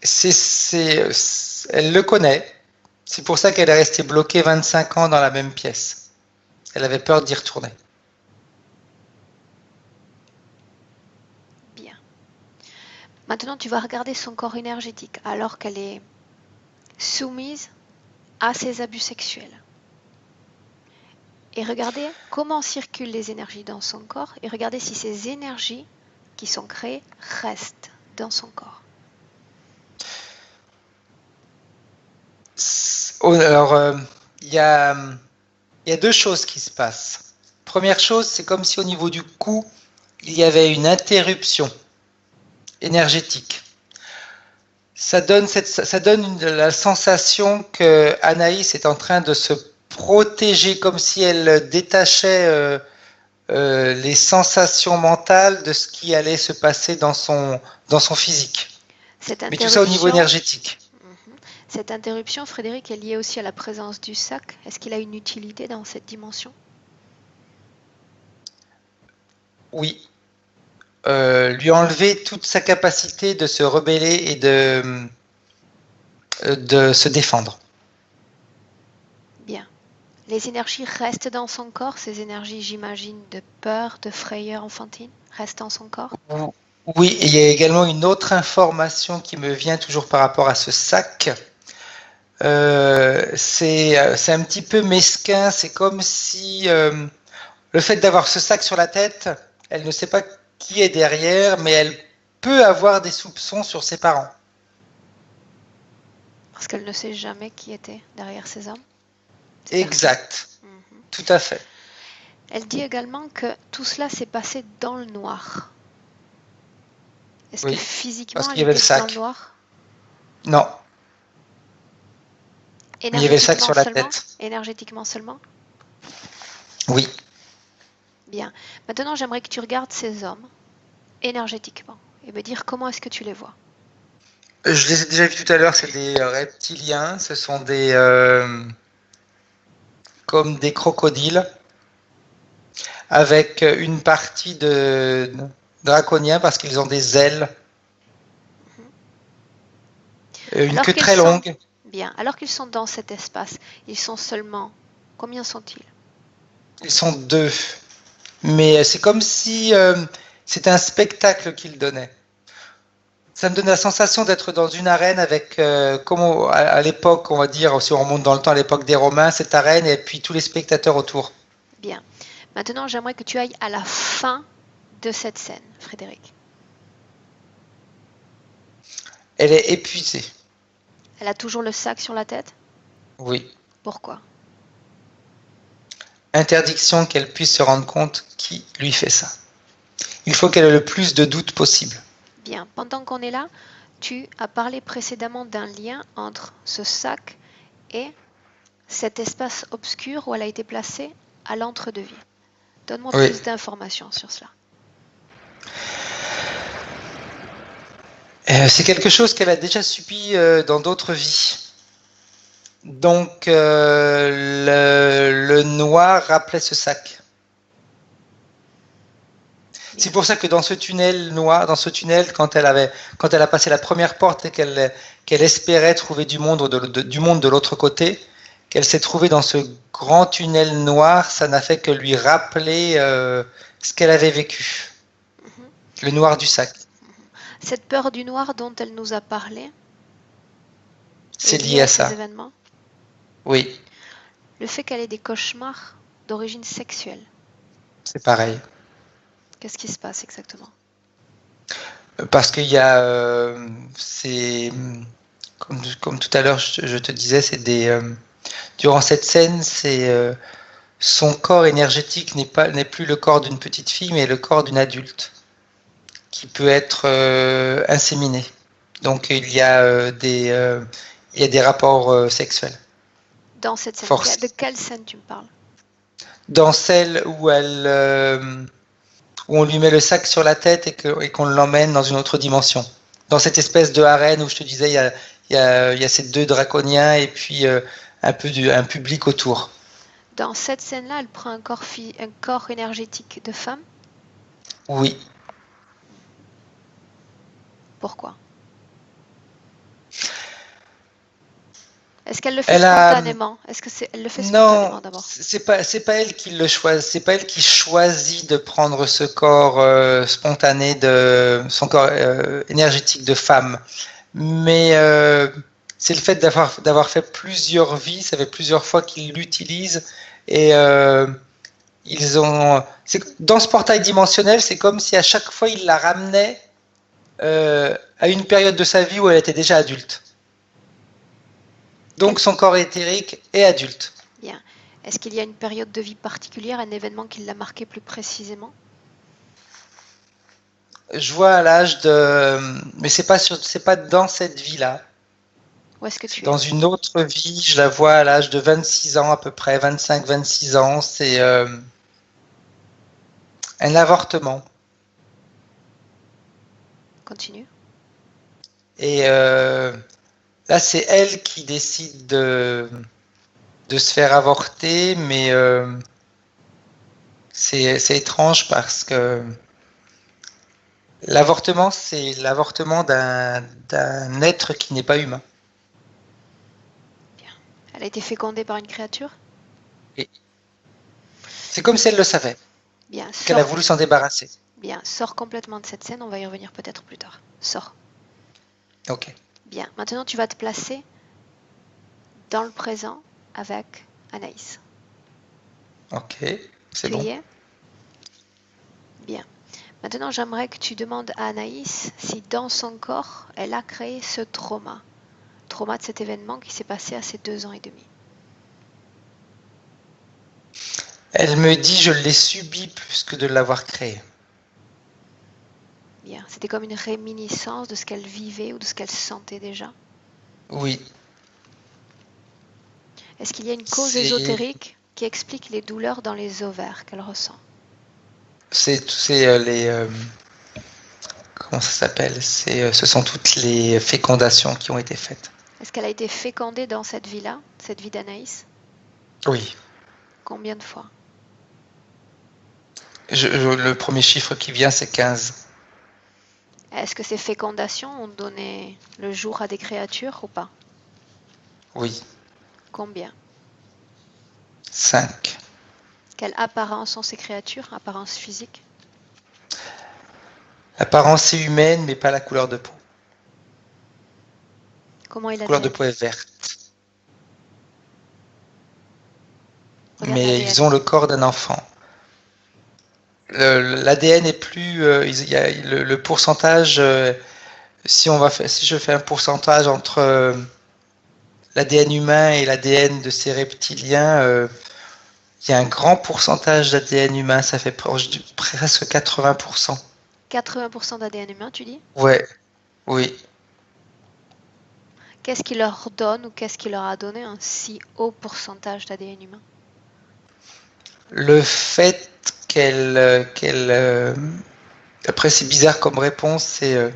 Elle le connaît. C'est pour ça qu'elle est restée bloquée 25 ans dans la même pièce. Elle avait peur d'y retourner. Bien. Maintenant, tu vas regarder son corps énergétique alors qu'elle est soumise à ses abus sexuels. Et regardez comment circulent les énergies dans son corps et regardez si ces énergies qui sont créées restent dans son corps. Alors, il y a deux choses qui se passent. Première chose, c'est comme si au niveau du cou, il y avait une interruption énergétique. Ça donne la sensation que Anaïs est en train de se protéger, comme si elle détachait les sensations mentales de ce qui allait se passer dans son physique. Mais tout ça au niveau énergétique. Cette interruption, Frédéric, est liée aussi à la présence du sac. Est-ce qu'il a une utilité dans cette dimension? Oui. Lui enlever toute sa capacité de se rebeller et de se défendre. Bien. Les énergies restent dans son corps, ces énergies, j'imagine, de peur, de frayeur enfantine, restent dans son corps? Oui, et il y a également une autre information qui me vient toujours par rapport à ce sac. C'est un petit peu mesquin, c'est comme si le fait d'avoir ce sac sur la tête, elle ne sait pas qui est derrière, mais elle peut avoir des soupçons sur ses parents. Parce qu'elle ne sait jamais qui était derrière ces hommes. Exact, tout à fait. Elle dit également que tout cela s'est passé dans le noir. Est-ce que physiquement elle était dans le noir? Non. Il y avait le sac sur la tête. Énergétiquement seulement? Oui. Bien. Maintenant, j'aimerais que tu regardes ces hommes énergétiquement et me dire comment est-ce que tu les vois. Je les ai déjà vus tout à l'heure, c'est des reptiliens, ce sont des comme des crocodiles avec une partie de draconiens parce qu'ils ont des ailes, une queue très longue. Bien. Alors qu'ils sont dans cet espace, ils sont seulement... Combien sont-ils? Ils sont deux. Mais c'est comme si c'était un spectacle qu'ils donnaient. Ça me donne la sensation d'être dans une arène avec, comme à l'époque, on va dire, si on remonte dans le temps, à l'époque des Romains, cette arène et puis tous les spectateurs autour. Bien. Maintenant, j'aimerais que tu ailles à la fin de cette scène, Frédéric. Elle est épuisée. Elle a toujours le sac sur la tête? Oui. Pourquoi? Interdiction qu'elle puisse se rendre compte qui lui fait ça. Il faut qu'elle ait le plus de doutes possible. Bien. Pendant qu'on est là, tu as parlé précédemment d'un lien entre ce sac et cet espace obscur où elle a été placée à l'entre-deux-vie. Donne-moi plus d'informations sur cela. C'est quelque chose qu'elle a déjà subi dans d'autres vies. Donc le noir rappelait ce sac. C'est pour ça que dans ce tunnel noir, quand elle a passé la première porte et qu'elle espérait trouver du monde de l'autre côté, qu'elle s'est trouvée dans ce grand tunnel noir, ça n'a fait que lui rappeler ce qu'elle avait vécu. Le noir du sac. Cette peur du noir dont elle nous a parlé, c'est lié à ça. Ces événements? Oui. Le fait qu'elle ait des cauchemars d'origine sexuelle. C'est pareil. Qu'est-ce qui se passe exactement? Parce qu'il y a, comme tout à l'heure, je te disais, c'est durant cette scène, son corps énergétique n'est plus le corps d'une petite fille, mais le corps d'une adulte qui peut être inséminé. Donc il y a des rapports sexuels. Dans cette scène, de quelle scène tu me parles? Dans celle où où on lui met le sac sur la tête et qu'on l'emmène dans une autre dimension. Dans cette espèce de arène où je te disais, il y a ces deux draconiens et puis un public autour. Dans cette scène-là, elle prend un corps énergétique de femme? Oui. Pourquoi? Est-ce qu'elle le fait spontanément? Est-ce qu'elle le fait spontanément d'abord? Non, c'est pas elle qui le choisit. C'est pas elle qui choisit de prendre ce corps spontané son corps énergétique de femme. Mais c'est le fait d'avoir fait plusieurs vies. Ça fait plusieurs fois qu'ils l'utilisent et dans ce portail dimensionnel, c'est comme si à chaque fois il la ramenait à une période de sa vie où elle était déjà adulte. Donc son corps éthérique est adulte. Bien. Est-ce qu'il y a une période de vie particulière, un événement qui l'a marqué plus précisément? Je vois à l'âge de... Mais c'est pas dans cette vie-là. Où est-ce que C'est tu dans es? une autre vie, je la vois à l'âge de 26 ans à peu près, 25-26 ans. C'est un avortement. Continue. Et là, c'est elle qui décide de se faire avorter, mais c'est étrange parce que l'avortement, c'est l'avortement d'un être qui n'est pas humain. Elle a été fécondée par une créature? Et c'est comme si elle le savait, Bien, qu'elle a sors. voulu s'en débarrasser. Bien, sors complètement de cette scène, on va y revenir peut-être plus tard. Sors. Ok, Bien, maintenant tu vas te placer dans le présent avec Anaïs. ok, c'est Tu bon. y es? Bien. Maintenant, j'aimerais que tu demandes à Anaïs si dans son corps, elle a créé ce trauma. Trauma de cet événement qui s'est passé à ses 2 ans et demi. Elle me dit je l'ai subi plus que de l'avoir créé. Bien, c'était comme une réminiscence de ce qu'elle vivait ou de ce qu'elle sentait déjà. Oui, Est-ce qu'il y a une cause c'est ésotérique qui explique les douleurs dans les ovaires qu'elle ressent? les comment ça s'appelle? Ce sont toutes les fécondations qui ont été faites. Est-ce qu'elle a été fécondée dans cette vie-là, cette vie d'Anaïs? Oui, Combien de fois? le premier chiffre qui vient, c'est 15. Est-ce que ces fécondations ont donné le jour à des créatures ou pas? Oui, Combien? 5. Quelle apparence ont ces créatures? Apparence physique? L'apparence est humaine, mais pas la couleur de peau. Comment est La couleur de l'ADN? peau est verte. Regarde Mais l'ADN. ils ont le corps d'un enfant. L'ADN est plus. Il y a le pourcentage. Si je fais un pourcentage entre l'ADN humain et l'ADN de ces reptiliens, il y a un grand pourcentage d'ADN humain. Ça fait proche de presque 80%. 80% d'ADN humain, tu dis? Ouais, oui. Qu'est-ce qui leur donne ou qu'est-ce qui leur a donné un si haut pourcentage d'ADN humain? Le fait après c'est bizarre comme réponse, c'est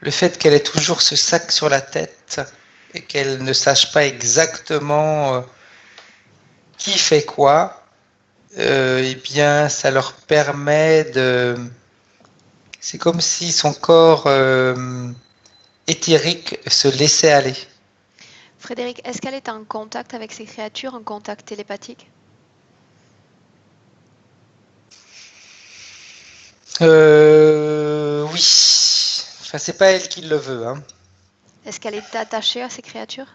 le fait qu'elle ait toujours ce sac sur la tête et qu'elle ne sache pas exactement qui fait quoi, eh bien ça leur permet de... C'est comme si son corps éthérique se laissait aller. Frédéric, est-ce qu'elle est en contact avec ces créatures, en contact télépathique? Oui. Enfin, c'est pas elle qui le veut, hein. Est-ce qu'elle est attachée à ces créatures?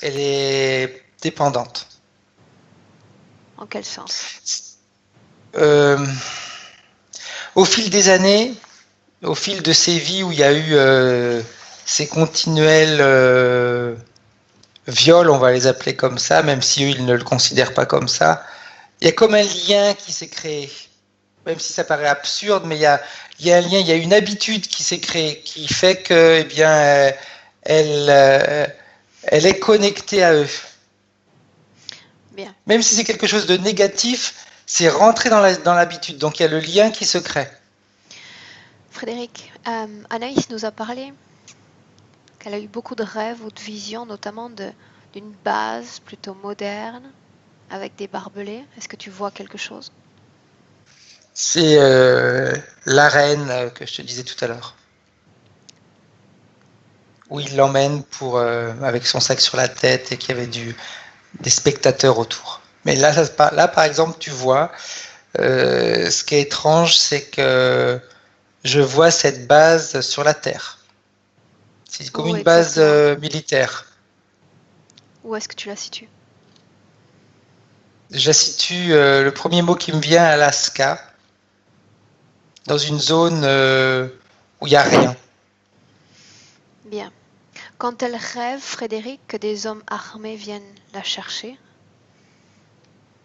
Elle est dépendante. En quel sens? Euh, Au fil des années, au fil de ces vies où il y a eu ces continuels viols, on va les appeler comme ça, même si eux, ils ne le considèrent pas comme ça, il y a comme un lien qui s'est créé. Même si ça paraît absurde, mais il y a un lien, il y a une habitude qui s'est créée, qui fait que, eh bien, elle est connectée à eux. Bien. Même si c'est quelque chose de négatif, c'est rentré dans l'habitude. Donc il y a le lien qui se crée. Frédéric, Anaïs nous a parlé qu'elle a eu beaucoup de rêves ou de visions, notamment d'une base plutôt moderne, avec des barbelés. Est-ce que tu vois quelque chose? C'est l'arène que je te disais tout à l'heure. Où il l'emmène avec son sac sur la tête et qu'il y avait des spectateurs autour. Mais là, par exemple, tu vois, ce qui est étrange, c'est que je vois cette base sur la Terre. C'est comme Où une base exactement? militaire. Où est-ce que tu la situes? Je la situe, le premier mot qui me vient, Alaska, dans une zone où il n'y a rien. Bien. Quand elle rêve, Frédéric, que des hommes armés viennent la chercher,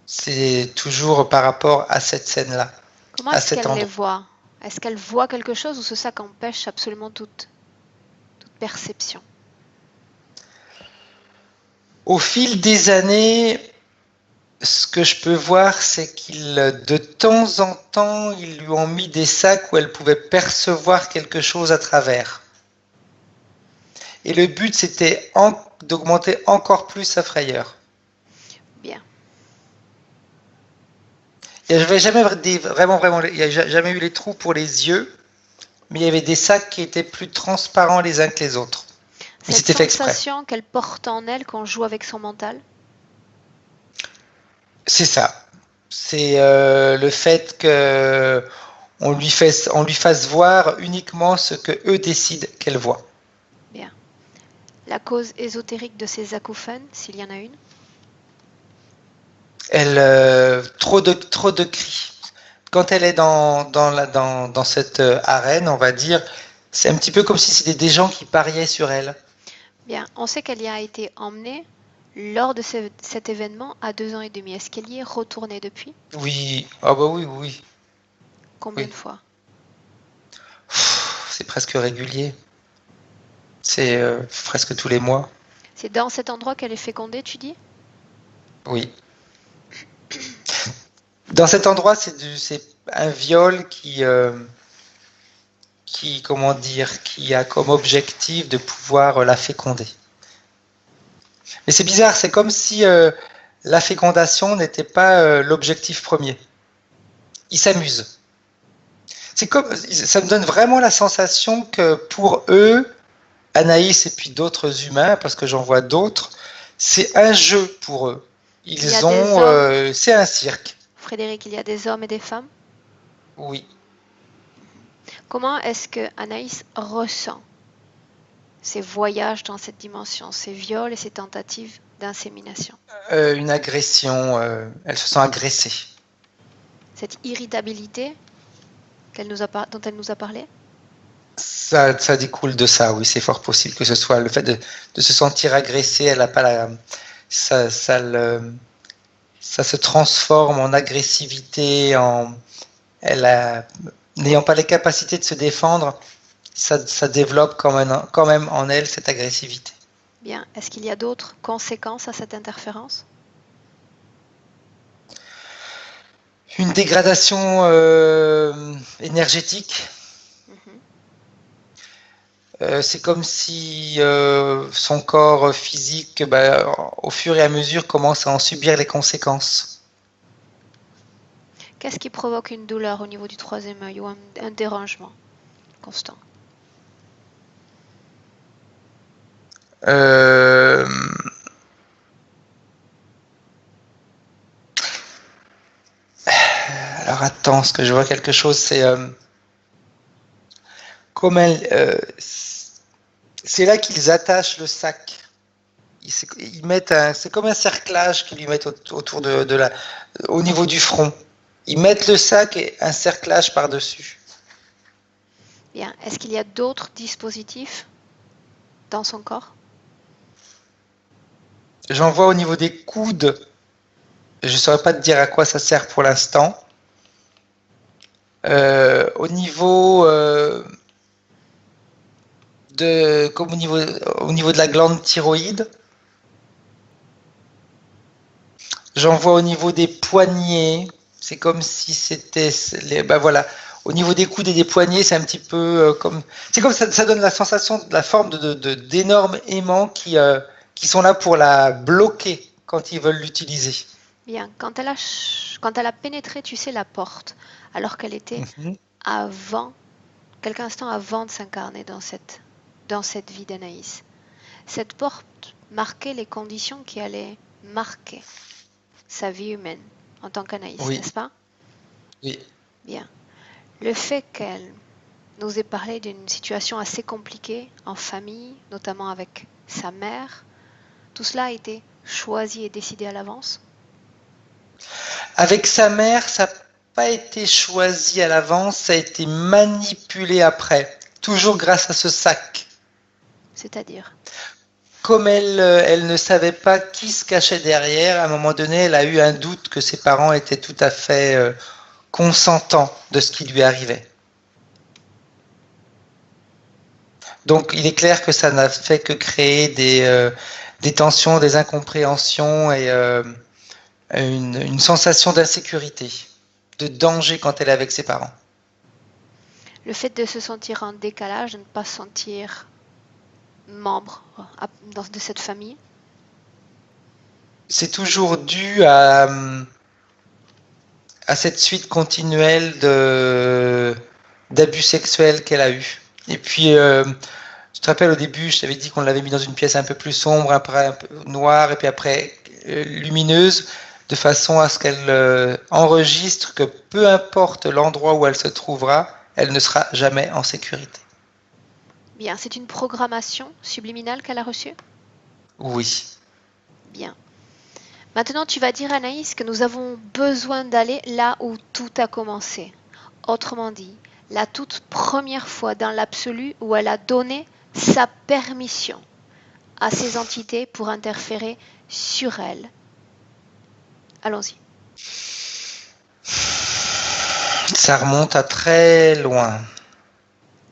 C'est toujours par rapport à cette scène-là, comment à est-ce cet qu'elle les endroit. voit? Est-ce qu'elle voit quelque chose ou c'est ça qu'empêche absolument toute perception? Au fil des années, ce que je peux voir, c'est qu'il, de temps en temps, ils lui ont mis des sacs où elle pouvait percevoir quelque chose à travers. Et le but, c'était d'augmenter encore plus sa frayeur. Bien. Il n'y avait jamais il n'y a jamais eu les trous pour les yeux, mais il y avait des sacs qui étaient plus transparents les uns que les autres. Mais Cette c'était fait exprès. sensation qu'elle porte en elle quand on joue avec son mental, C'est ça. C'est le fait que on lui fasse voir uniquement ce que eux décident qu'elle voit. bien. La cause ésotérique de ces acouphènes, s'il y en a une, Trop de cris. Quand elle est dans cette arène, on va dire, c'est un petit peu comme si c'était des gens qui pariaient sur elle. bien. On sait qu'elle y a été emmenée lors de cet événement à 2 ans et demi. Est-ce qu'elle y est retournée depuis? Oui, ah bah oui. Combien Oui. de fois? C'est presque régulier. C'est presque tous les mois. C'est dans cet endroit qu'elle est fécondée, tu dis? Oui. Dans cet endroit, c'est un viol comment dire, qui a comme objectif de pouvoir la féconder. Mais c'est bizarre, c'est comme si la fécondation n'était pas l'objectif premier. Ils s'amusent. Ça me donne vraiment la sensation que pour eux, Anaïs et puis d'autres humains, parce que j'en vois d'autres, c'est un jeu pour eux. C'est un cirque. Frédéric, il y a des hommes et des femmes. Oui. Comment est-ce que Anaïs ressent ces voyages dans cette dimension, ces viols et ces tentatives d'insémination? Une agression, elle se sent agressée. Cette irritabilité dont elle nous a parlé? Ça découle de ça, oui, c'est fort possible que ce soit le fait de se sentir agressée, elle n'a pas ça se transforme en agressivité, n'ayant pas les capacités de se défendre, ça développe quand même en elle cette agressivité. Bien. Est-ce qu'il y a d'autres conséquences à cette interférence? Une dégradation énergétique. C'est comme si son corps physique, au fur et à mesure, commence à en subir les conséquences. Qu'est-ce qui provoque une douleur au niveau du troisième œil ou un dérangement constant? Alors attends, ce que je vois quelque chose, c'est comme c'est là qu'ils attachent le sac. Ils mettent c'est comme un cerclage qu'ils lui mettent autour au niveau du front. Ils mettent le sac et un cerclage par-dessus. Bien. Est-ce qu'il y a d'autres dispositifs dans son corps? J'en vois au niveau des coudes. Je ne saurais pas te dire à quoi ça sert pour l'instant. Au niveau au niveau de la glande thyroïde. J'en vois au niveau des poignets. C'est comme si c'était voilà. Au niveau des coudes et des poignets, c'est un petit peu comme. C'est comme ça donne la sensation de la forme d'énormes aimants qui sont là pour la bloquer quand ils veulent l'utiliser. Bien. Quand elle a pénétré, tu sais, la porte, alors qu'elle était quelques instants avant de s'incarner dans cette vie d'Anaïs. Cette porte marquait les conditions qui allaient marquer sa vie humaine en tant qu'Anaïs, Oui. n'est-ce pas? Oui. Bien. Le fait qu'elle nous ait parlé d'une situation assez compliquée en famille, notamment avec sa mère, tout cela a été choisi et décidé à l'avance? Avec sa mère, ça n'a pas été choisi à l'avance, ça a été manipulé après, toujours grâce à ce sac. C'est-à-dire? Comme elle ne savait pas qui se cachait derrière, à un moment donné, elle a eu un doute que ses parents étaient tout à fait consentants de ce qui lui arrivait. Donc il est clair que ça n'a fait que créer des tensions, des incompréhensions et une sensation d'insécurité, de danger quand elle est avec ses parents. Le fait de se sentir en décalage, de ne pas se sentir membre de cette famille. C'est toujours dû à cette suite continuelle d'abus sexuels qu'elle a eu. Et puis, je te rappelle au début, je t'avais dit qu'on l'avait mis dans une pièce un peu plus sombre, après un peu noire, et puis après lumineuse, de façon à ce qu'elle enregistre que peu importe l'endroit où elle se trouvera, elle ne sera jamais en sécurité. Bien, c'est une programmation subliminale qu'elle a reçue? Oui. Bien. Maintenant, tu vas dire, Anaïs, que nous avons besoin d'aller là où tout a commencé. Autrement dit, la toute première fois dans l'absolu où elle a donné sa permission à ces entités pour interférer sur elle. Allons-y. Ça remonte à très loin.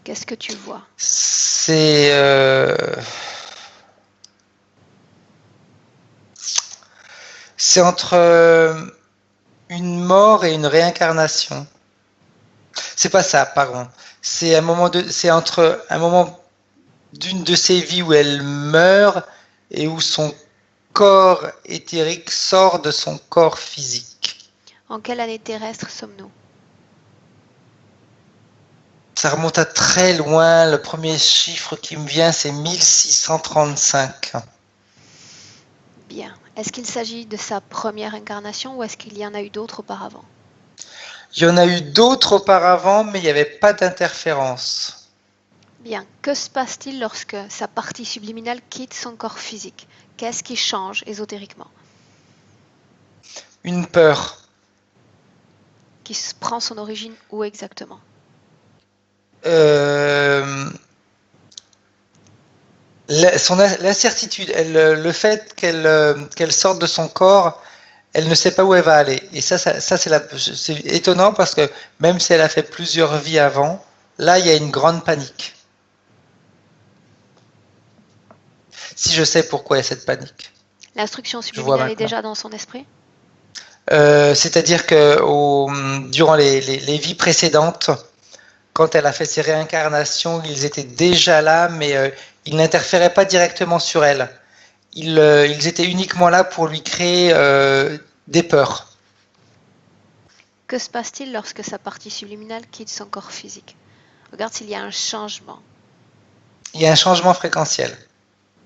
Qu'est-ce que tu vois? C'est entre une mort et une réincarnation. C'est pas ça, pardon. C'est entre un moment d'une de ses vies où elle meurt et où son corps éthérique sort de son corps physique. En quelle année terrestre sommes-nous? Ça remonte à très loin. Le premier chiffre qui me vient, c'est 1635. Bien. Est-ce qu'il s'agit de sa première incarnation ou est-ce qu'il y en a eu d'autres auparavant? Il y en a eu d'autres auparavant, mais il n'y avait pas d'interférence. Bien. Que se passe-t-il lorsque sa partie subliminale quitte son corps physique? Qu'est-ce qui change ésotériquement? Une peur. Qui prend son origine où exactement? L'incertitude, le fait qu'elle sorte de son corps, elle ne sait pas où elle va aller. Et ça c'est étonnant parce que même si elle a fait plusieurs vies avant, là il y a une grande panique. Si je sais pourquoi il y a cette panique. L'instruction subliminale est déjà dans son esprit? C'est-à-dire que durant les vies précédentes, quand elle a fait ses réincarnations, ils étaient déjà là, mais ils n'interféraient pas directement sur elle. Ils étaient uniquement là pour lui créer des peurs. Que se passe-t-il lorsque sa partie subliminale quitte son corps physique? Regarde s'il y a un changement. Il y a un changement fréquentiel.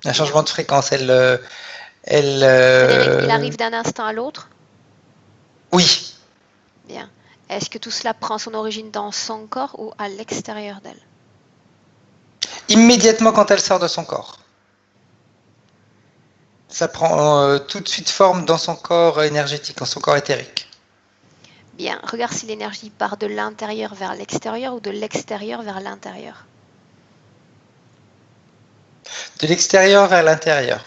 Un changement de fréquence. Frédéric, il arrive d'un instant à l'autre? Oui. Bien. Est-ce que tout cela prend son origine dans son corps ou à l'extérieur d'elle? Immédiatement quand elle sort de son corps. Ça prend tout de suite forme dans son corps énergétique, dans son corps éthérique. Bien. Regarde si l'énergie part de l'intérieur vers l'extérieur ou de l'extérieur vers l'intérieur. De l'extérieur vers l'intérieur.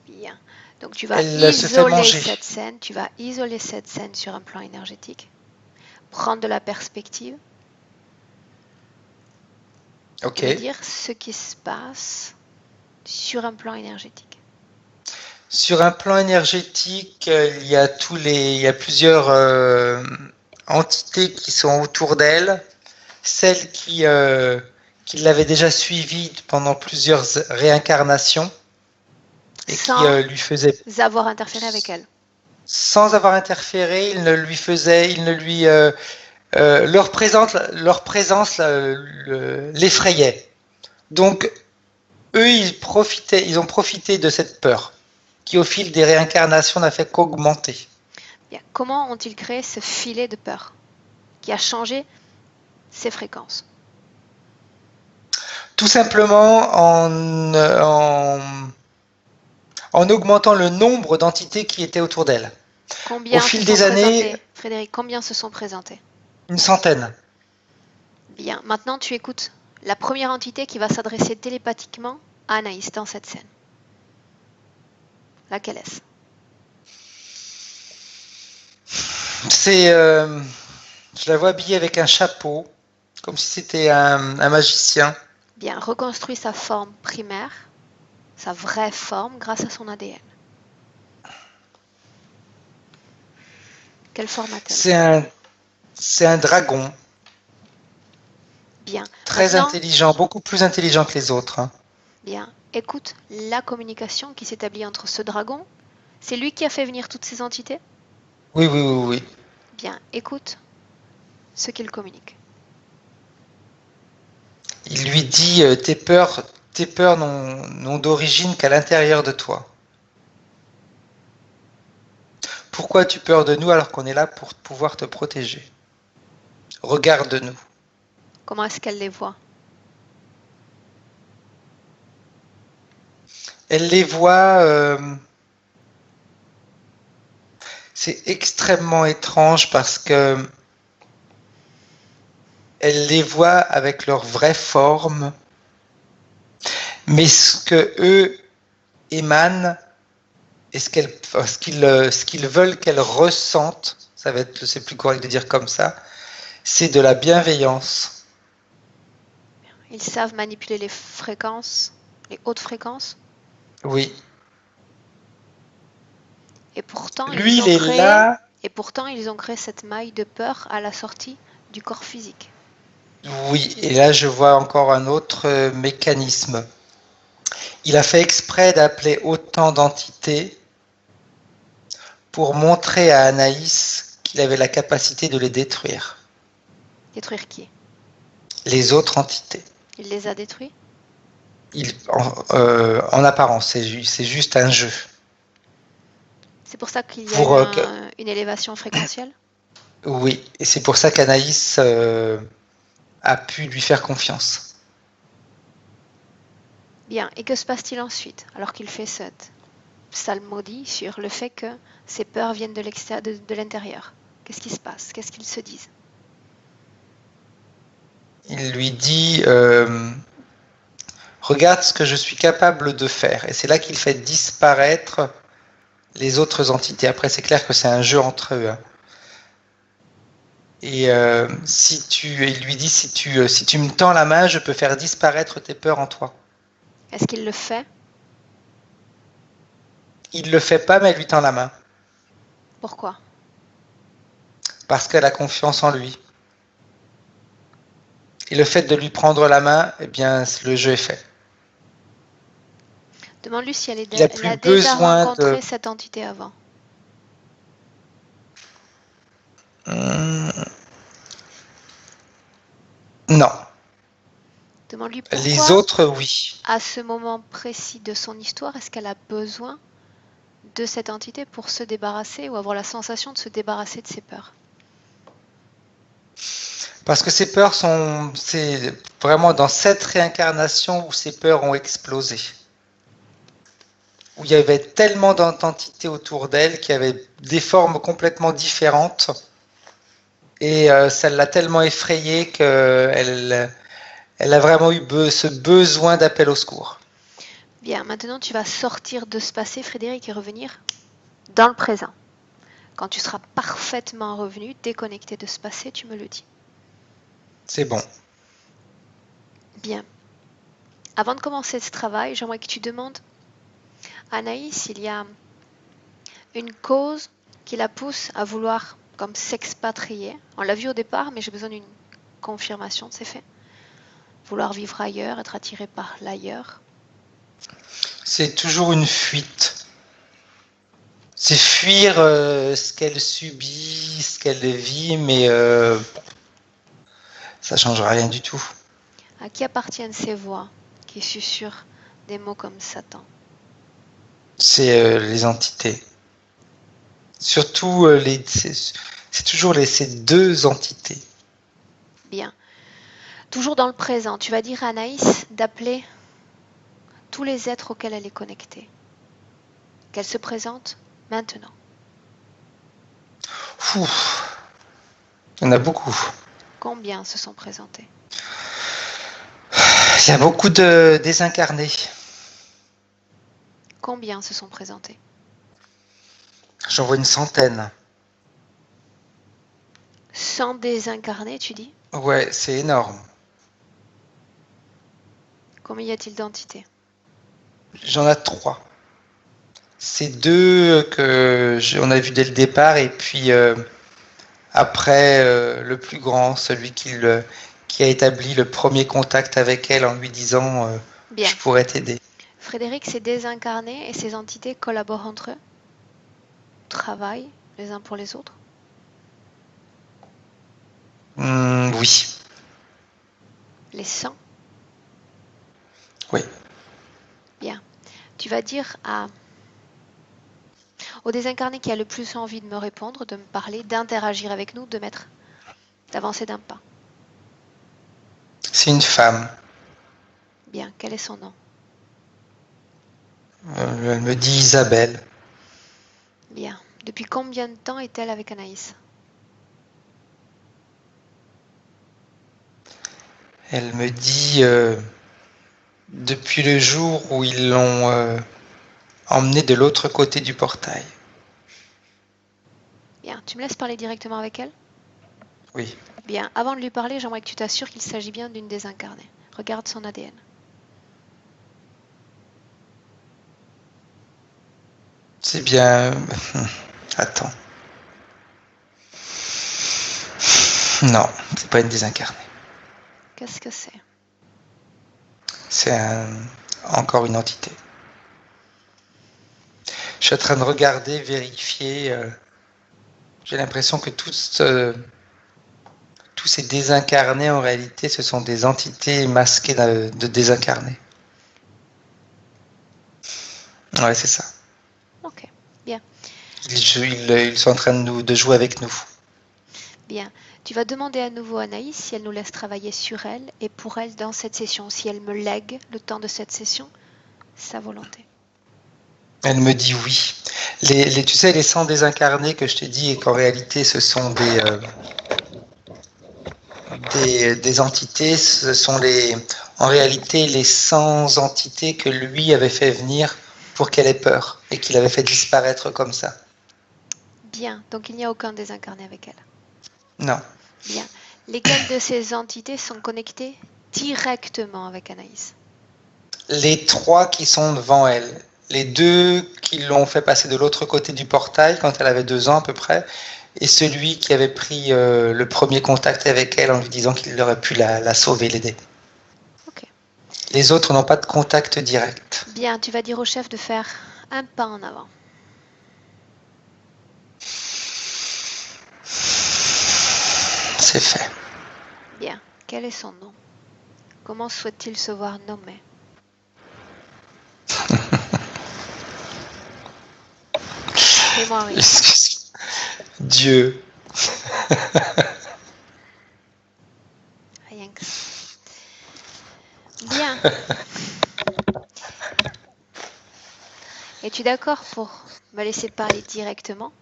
Bien. Donc tu vas tu vas isoler cette scène sur un plan énergétique. Prendre de la perspective. Ok. Et dire ce qui se passe sur un plan énergétique. Sur un plan énergétique, il y a plusieurs entités qui sont autour d'elle. Celle qui l'avait déjà suivie pendant plusieurs réincarnations et sans qui lui faisait avoir interféré avec elle. Sans avoir interféré, leur présence l'effrayait. Donc eux, ils ont profité de cette peur qui au fil des réincarnations n'a fait qu'augmenter. Bien. Comment ont-ils créé ce filet de peur qui a changé ses fréquences? Tout simplement en augmentant le nombre d'entités qui étaient autour d'elle. Combien au fil des années, Frédéric, combien se sont présentés? Une centaine. Bien, maintenant tu écoutes la première entité qui va s'adresser télépathiquement Anaïs dans cette scène? Laquelle est-ce? Je la vois habillée avec un chapeau, comme si c'était un magicien. Bien, reconstruit sa forme primaire, sa vraie forme, grâce à son ADN. Quelle forme a-t-elle? C'est un dragon, Bien. très Maintenant, intelligent, beaucoup plus intelligent que les autres. Hein. bien. Écoute la communication qui s'établit entre ce dragon. C'est lui qui a fait venir toutes ces entités? Oui, oui, oui, oui. Bien, écoute ce qu'il communique. Il lui dit tes peurs n'ont d'origine qu'à l'intérieur de toi. Pourquoi as-tu peur de nous alors qu'on est là pour pouvoir te protéger? Regarde-nous. Comment est-ce qu'elle les voit? Elle les voit. C'est extrêmement étrange parce que elle les voit avec leur vraie forme, mais ce que eux émanent et ce qu'ils veulent qu'elle ressente, c'est plus correct de dire comme ça, c'est de la bienveillance. Ils savent manipuler les fréquences, les hautes fréquences. Oui. Et pourtant, Lui, il est là. Et pourtant, ils ont créé cette maille de peur à la sortie du corps physique. Oui, et là, je vois encore un autre mécanisme. Il a fait exprès d'appeler autant d'entités pour montrer à Anaïs qu'il avait la capacité de les détruire. Détruire qui? Les autres entités. Il les a détruits? En apparence, c'est juste un jeu. C'est pour ça qu'il y a une élévation fréquentielle? Oui, et c'est pour ça qu'Anaïs a pu lui faire confiance. Bien, et que se passe-t-il ensuite, alors qu'il fait cette psalmodie sur le fait que ces peurs viennent de l'intérieur? Qu'est-ce qui se passe? Qu'est-ce qu'ils se disent? Il lui dit regarde ce que je suis capable de faire. Et c'est là qu'il fait disparaître les autres entités. Après, c'est clair que c'est un jeu entre eux. Hein. Et il lui dit si tu me tends la main, je peux faire disparaître tes peurs en toi. Est-ce qu'il le fait? Il le fait pas, mais elle lui tend la main. Pourquoi? Parce qu'elle a confiance en lui. Et le fait de lui prendre la main, eh bien, le jeu est fait. Demande-lui si elle a déjà rencontré cette entité avant. Non. Demande-lui pourquoi, les autres, oui. à ce moment précis de son histoire, est-ce qu'elle a besoin de cette entité pour se débarrasser ou avoir la sensation de se débarrasser de ses peurs? Parce que ces peurs c'est vraiment dans cette réincarnation où ces peurs ont explosé. Où il y avait tellement d'entités autour d'elle qui avaient des formes complètement différentes. Et ça l'a tellement effrayée qu'elle a vraiment eu ce besoin d'appel au secours. Bien, maintenant tu vas sortir de ce passé, Frédéric, et revenir dans le présent. Quand tu seras parfaitement revenu, déconnecté de ce passé, tu me le dis. C'est bon. Bien. Avant de commencer ce travail, j'aimerais que tu demandes à Anaïs s'il y a une cause qui la pousse à vouloir comme s'expatrier. On l'a vu au départ, mais j'ai besoin d'une confirmation de ces faits. Vouloir vivre ailleurs, être attiré par l'ailleurs. C'est toujours une fuite. C'est fuir ce qu'elle subit, ce qu'elle vit, mais ça ne changera rien du tout. À qui appartiennent ces voix qui susurrent des mots comme Satan? C'est les entités. Surtout, c'est toujours ces deux entités. Bien. Toujours dans le présent, tu vas dire à Anaïs d'appeler tous les êtres auxquels elle est connectée. Qu'elle se présente maintenant. Ouf. Il y en a beaucoup. Combien se sont présentés? Il y a beaucoup de désincarnés. Combien se sont présentés? J'en vois une centaine. 100 désincarnés, tu dis? Ouais, c'est énorme. Combien y a-t-il d'entités? J'en ai 3. C'est 2 on a vu dès le départ, et puis après, le plus grand, celui qui a établi le premier contact avec elle en lui disant Bien. je pourrais t'aider. Frédéric, ces désincarnés et ces entités collaborent entre eux? Travaillent les uns pour les autres? Oui, Les 100? oui. Bien. Tu vas dire au désincarné qui a le plus envie de me répondre, de me parler, d'interagir avec nous, d'avancer d'un pas. C'est une femme. Bien. Quel est son nom? Elle me dit Isabelle. Bien. Depuis combien de temps est-elle avec Anaïs? Elle me dit depuis le jour où ils l'ont emmenée de l'autre côté du portail. Bien. Tu me laisses parler directement avec elle? Oui. Bien. Avant de lui parler, j'aimerais que tu t'assures qu'il s'agit bien d'une désincarnée. Regarde son ADN. C'est bien. Attends. Non, c'est pas une désincarnée. Qu'est-ce que c'est? C'est encore une entité. Je suis en train de regarder, vérifier. J'ai l'impression que tous ces désincarnés, en réalité, ce sont des entités masquées de désincarnés. Ouais, c'est ça. Ok. Bien. Ils sont en train de jouer avec nous. Bien. Tu vas demander à nouveau à Anaïs si elle nous laisse travailler sur elle et pour elle dans cette session, si elle me lègue le temps de cette session, sa volonté. Elle me dit oui. Tu sais, les 100 désincarnés que je t'ai dit, et qu'en réalité, ce sont des entités, ce sont en réalité les 100 entités que lui avait fait venir pour qu'elle ait peur et qu'il avait fait disparaître comme ça. Bien. Donc il n'y a aucun désincarné avec elle. Non. Bien. Lesquelles de ces entités sont connectées directement avec Anaïs? Les 3 qui sont devant elle. Les 2 qui l'ont fait passer de l'autre côté du portail quand elle avait 2 ans à peu près, et celui qui avait pris le premier contact avec elle en lui disant qu'il aurait pu la sauver, l'aider. Ok. Les autres n'ont pas de contact direct. Bien, tu vas dire au chef de faire un pas en avant. C'est fait. Bien. Quel est son nom? Comment souhaite-t-il se voir nommé? Fais-moi rire. Dieu. Rien que ça. Bien. Es-tu d'accord pour me laisser parler directement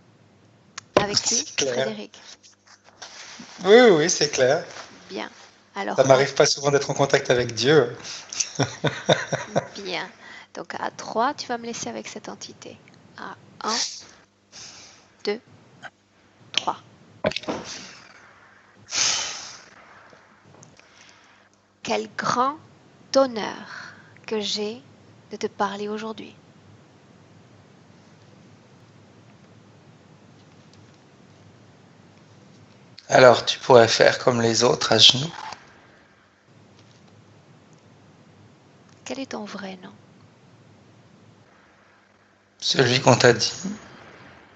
avec lui, Frédéric? Oui, c'est clair. Bien. Alors, Ça m'arrive pas souvent d'être en contact avec Dieu. bien. Donc à 3, tu vas me laisser avec cette entité. À 1, 2, 3. Quel grand honneur que j'ai de te parler aujourd'hui. Alors tu pourrais faire comme les autres à genoux. Quel est ton vrai nom? Celui qu'on t'a dit.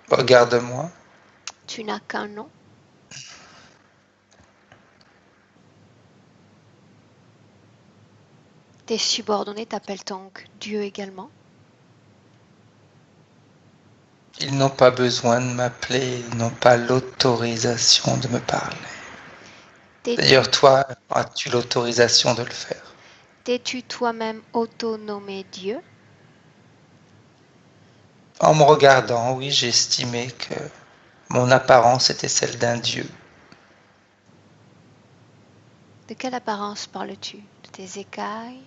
Regarde-moi. Tu n'as qu'un nom? Tes subordonnés t'appellent donc Dieu également? Ils n'ont pas besoin de m'appeler, ils n'ont pas l'autorisation de me parler. D'ailleurs, toi, as-tu l'autorisation de le faire? T'es-tu toi-même autonomé Dieu? En me regardant, oui, j'ai estimé que mon apparence était celle d'un dieu. De quelle apparence parles-tu? De tes écailles?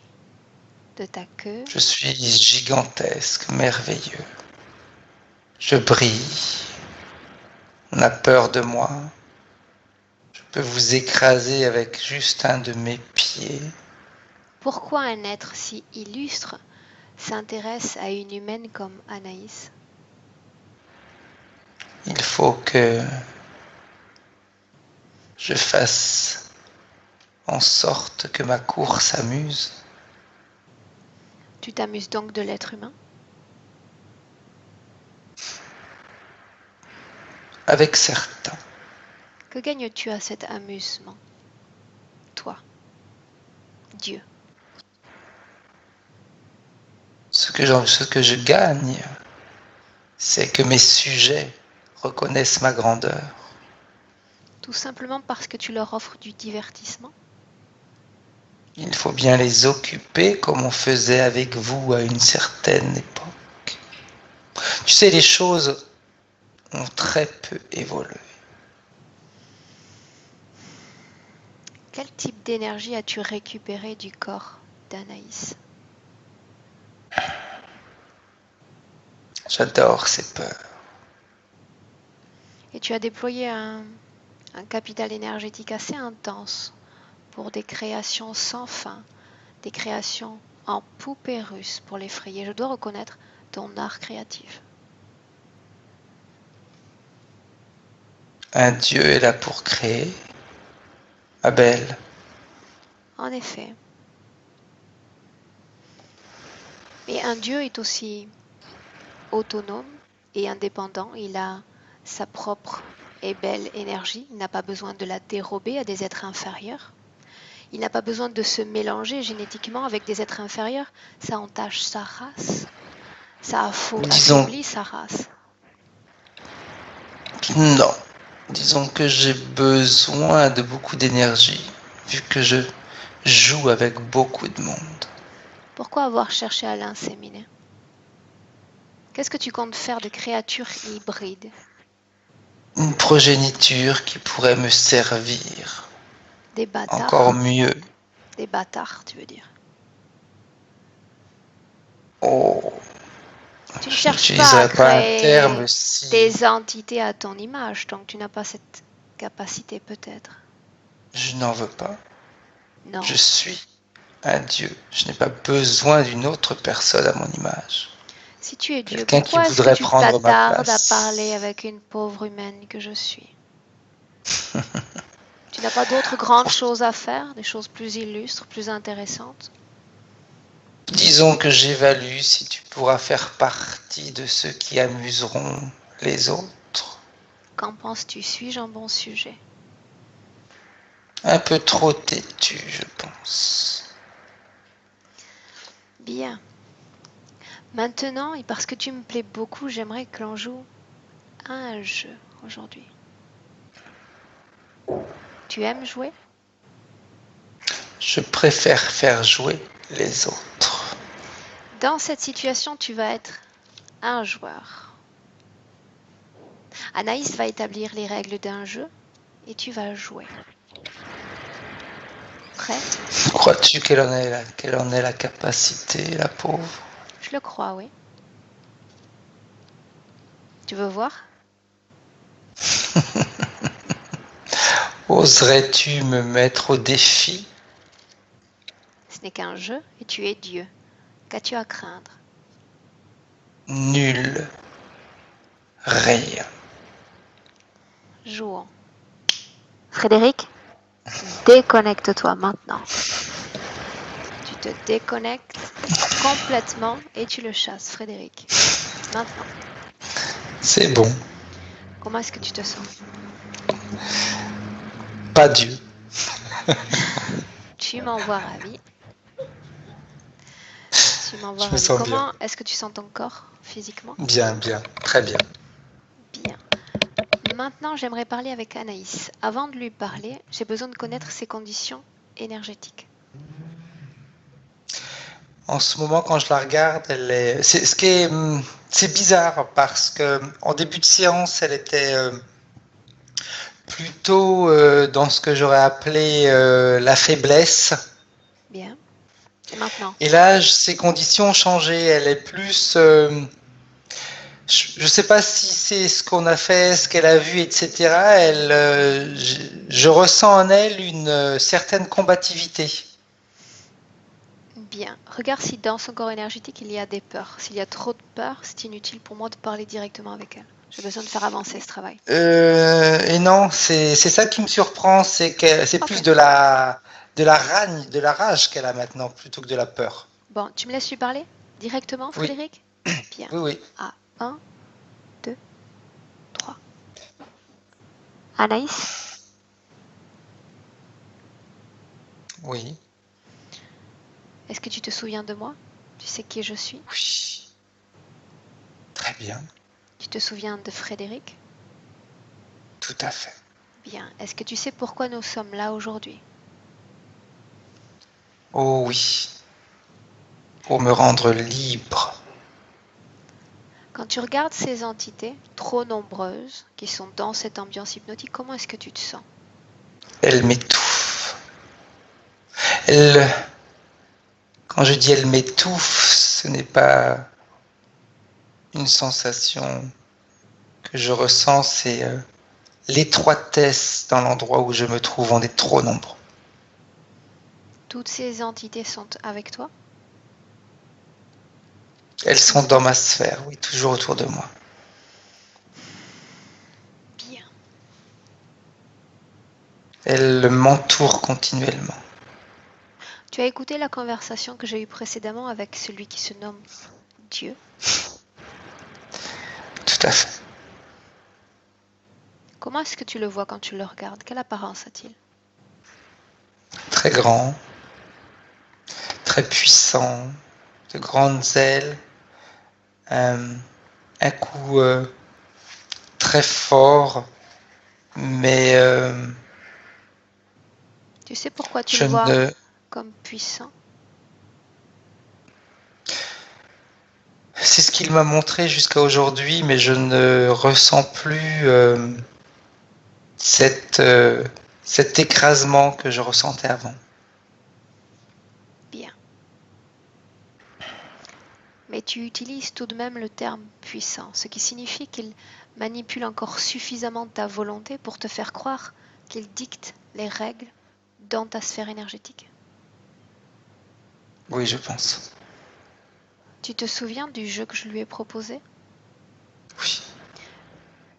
de ta queue. Je suis gigantesque, merveilleux. Je brille. On a peur de moi. Je peux vous écraser avec juste un de mes pieds. Pourquoi un être si illustre s'intéresse à une humaine comme Anaïs? Il faut que je fasse en sorte que ma cour s'amuse. Tu t'amuses donc de l'être humain? Avec certains. Que gagnes-tu à cet amusement? Toi, Dieu. Ce que je gagne, c'est que mes sujets reconnaissent ma grandeur. Tout simplement parce que tu leur offres du divertissement? Il faut bien les occuper comme on faisait avec vous à une certaine époque. Tu sais, les choses ont très peu évolué. Quel type d'énergie as-tu récupéré du corps d'Anaïs? J'adore ces peurs. Et tu as déployé un capital énergétique assez intense pour des créations sans fin, des créations en poupée russe pour l'effrayer. Je dois reconnaître ton art créatif. Un Dieu est là pour créer. Abel, En effet. Et un Dieu est aussi autonome et indépendant. Il a sa propre et belle énergie. Il n'a pas besoin de la dérober à des êtres inférieurs. Il n'a pas besoin de se mélanger génétiquement avec des êtres inférieurs. Ça entache sa race. Ça affaiblit sa race. non. Disons que j'ai besoin de beaucoup d'énergie, vu que je joue avec beaucoup de monde. Pourquoi avoir cherché à l'inséminer? Qu'est-ce que tu comptes faire de créatures hybrides? Une progéniture qui pourrait me servir Des bâtards? encore mieux. Des bâtards, tu veux dire? Oh, Tu ne je cherches pas à n'utiliserai pas un créer terme si... des entités à ton image, donc tu n'as pas cette capacité peut-être. Je n'en veux pas. Non. Je suis un Dieu. Je n'ai pas besoin d'une autre personne à mon image. Si tu es Dieu, Quelqu'un qui pourquoi est-ce que voudrait tu prendre ma t'attardes à place. parler avec une pauvre humaine que je suis? Tu n'as pas d'autres grandes choses à faire, des choses plus illustres, plus intéressantes? Disons que j'évalue si tu pourras faire partie de ceux qui amuseront les autres. Qu'en penses-tu? Suis-je un bon sujet? Un peu trop têtu, je pense. Bien. Maintenant, et parce que tu me plais beaucoup, j'aimerais que l'on joue à un jeu aujourd'hui. Tu aimes jouer? Je préfère faire jouer les autres. Dans cette situation, tu vas être un joueur. Anaïs va établir les règles d'un jeu et tu vas jouer. Prêt? Crois-tu qu'elle en ait la capacité, la pauvre? Je le crois, oui. Tu veux voir? Oserais-tu me mettre au défi? Ce n'est qu'un jeu et tu es Dieu. Qu'as-tu à craindre? Nul. Rien. Jouons. Frédéric, déconnecte-toi maintenant. Tu te déconnectes complètement et tu le chasses, Frédéric. Maintenant. C'est bon. Comment est-ce que tu te sens? Pas Dieu. Tu m'envoies ravi. Tu m'envoies Je me ravi. sens Comment est-ce que tu sens ton corps physiquement? Bien, bien. Très bien. Bien. Maintenant, j'aimerais parler avec Anaïs. Avant de lui parler, j'ai besoin de connaître ses conditions énergétiques. En ce moment, quand je la regarde, c'est bizarre parce que en début de séance, elle était plutôt dans ce que j'aurais appelé la faiblesse. Bien. Et maintenant? Et là, ses conditions ont changé. Elle est plus... je ne sais pas si c'est ce qu'on a fait, ce qu'elle a vu, etc. Je ressens en elle une certaine combativité. Bien. Regarde si dans son corps énergétique, il y a des peurs. S'il y a trop de peurs, c'est inutile pour moi de parler directement avec elle. J'ai besoin de faire avancer ce travail. Et non, c'est ça qui me surprend, c'est que c'est plus Ok. de la ragne, de la rage qu'elle a maintenant, plutôt que de la peur. Bon, tu me laisses lui parler directement, Oui, Frédéric? Bien. oui, oui. À 1, 2, 3. Anaïs, Oui, est-ce que tu te souviens de moi? Tu sais qui je suis? oui. Très bien, Tu te souviens de Frédéric? tout à fait. Bien. Est-ce que tu sais pourquoi nous sommes là aujourd'hui? Oh oui, pour me rendre libre. Quand tu regardes ces entités trop nombreuses qui sont dans cette ambiance hypnotique, comment est-ce que tu te sens? Elle m'étouffe. Elle, quand je dis elle m'étouffe, ce n'est pas une sensation que je ressens, c'est l'étroitesse dans l'endroit où je me trouve. On est trop nombreux. Toutes ces entités sont avec toi? Elles sont dans ma sphère, oui, toujours autour de moi. Bien. Elles m'entourent continuellement. Tu as écouté la conversation que j'ai eue précédemment avec celui qui se nomme Dieu. Tout à fait. Comment est-ce que tu le vois quand tu le regardes? Quelle apparence a-t-il? Très grand, très puissant, de grandes ailes, un coup très fort, mais Tu sais pourquoi tu le je vois ne... comme puissant? C'est ce qu'il m'a montré jusqu'à aujourd'hui, mais je ne ressens plus cet écrasement que je ressentais avant. Bien. Mais tu utilises tout de même le terme puissant, ce qui signifie qu'il manipule encore suffisamment ta volonté pour te faire croire qu'il dicte les règles dans ta sphère énergétique. Oui, je pense. Tu te souviens du jeu que je lui ai proposé? Oui.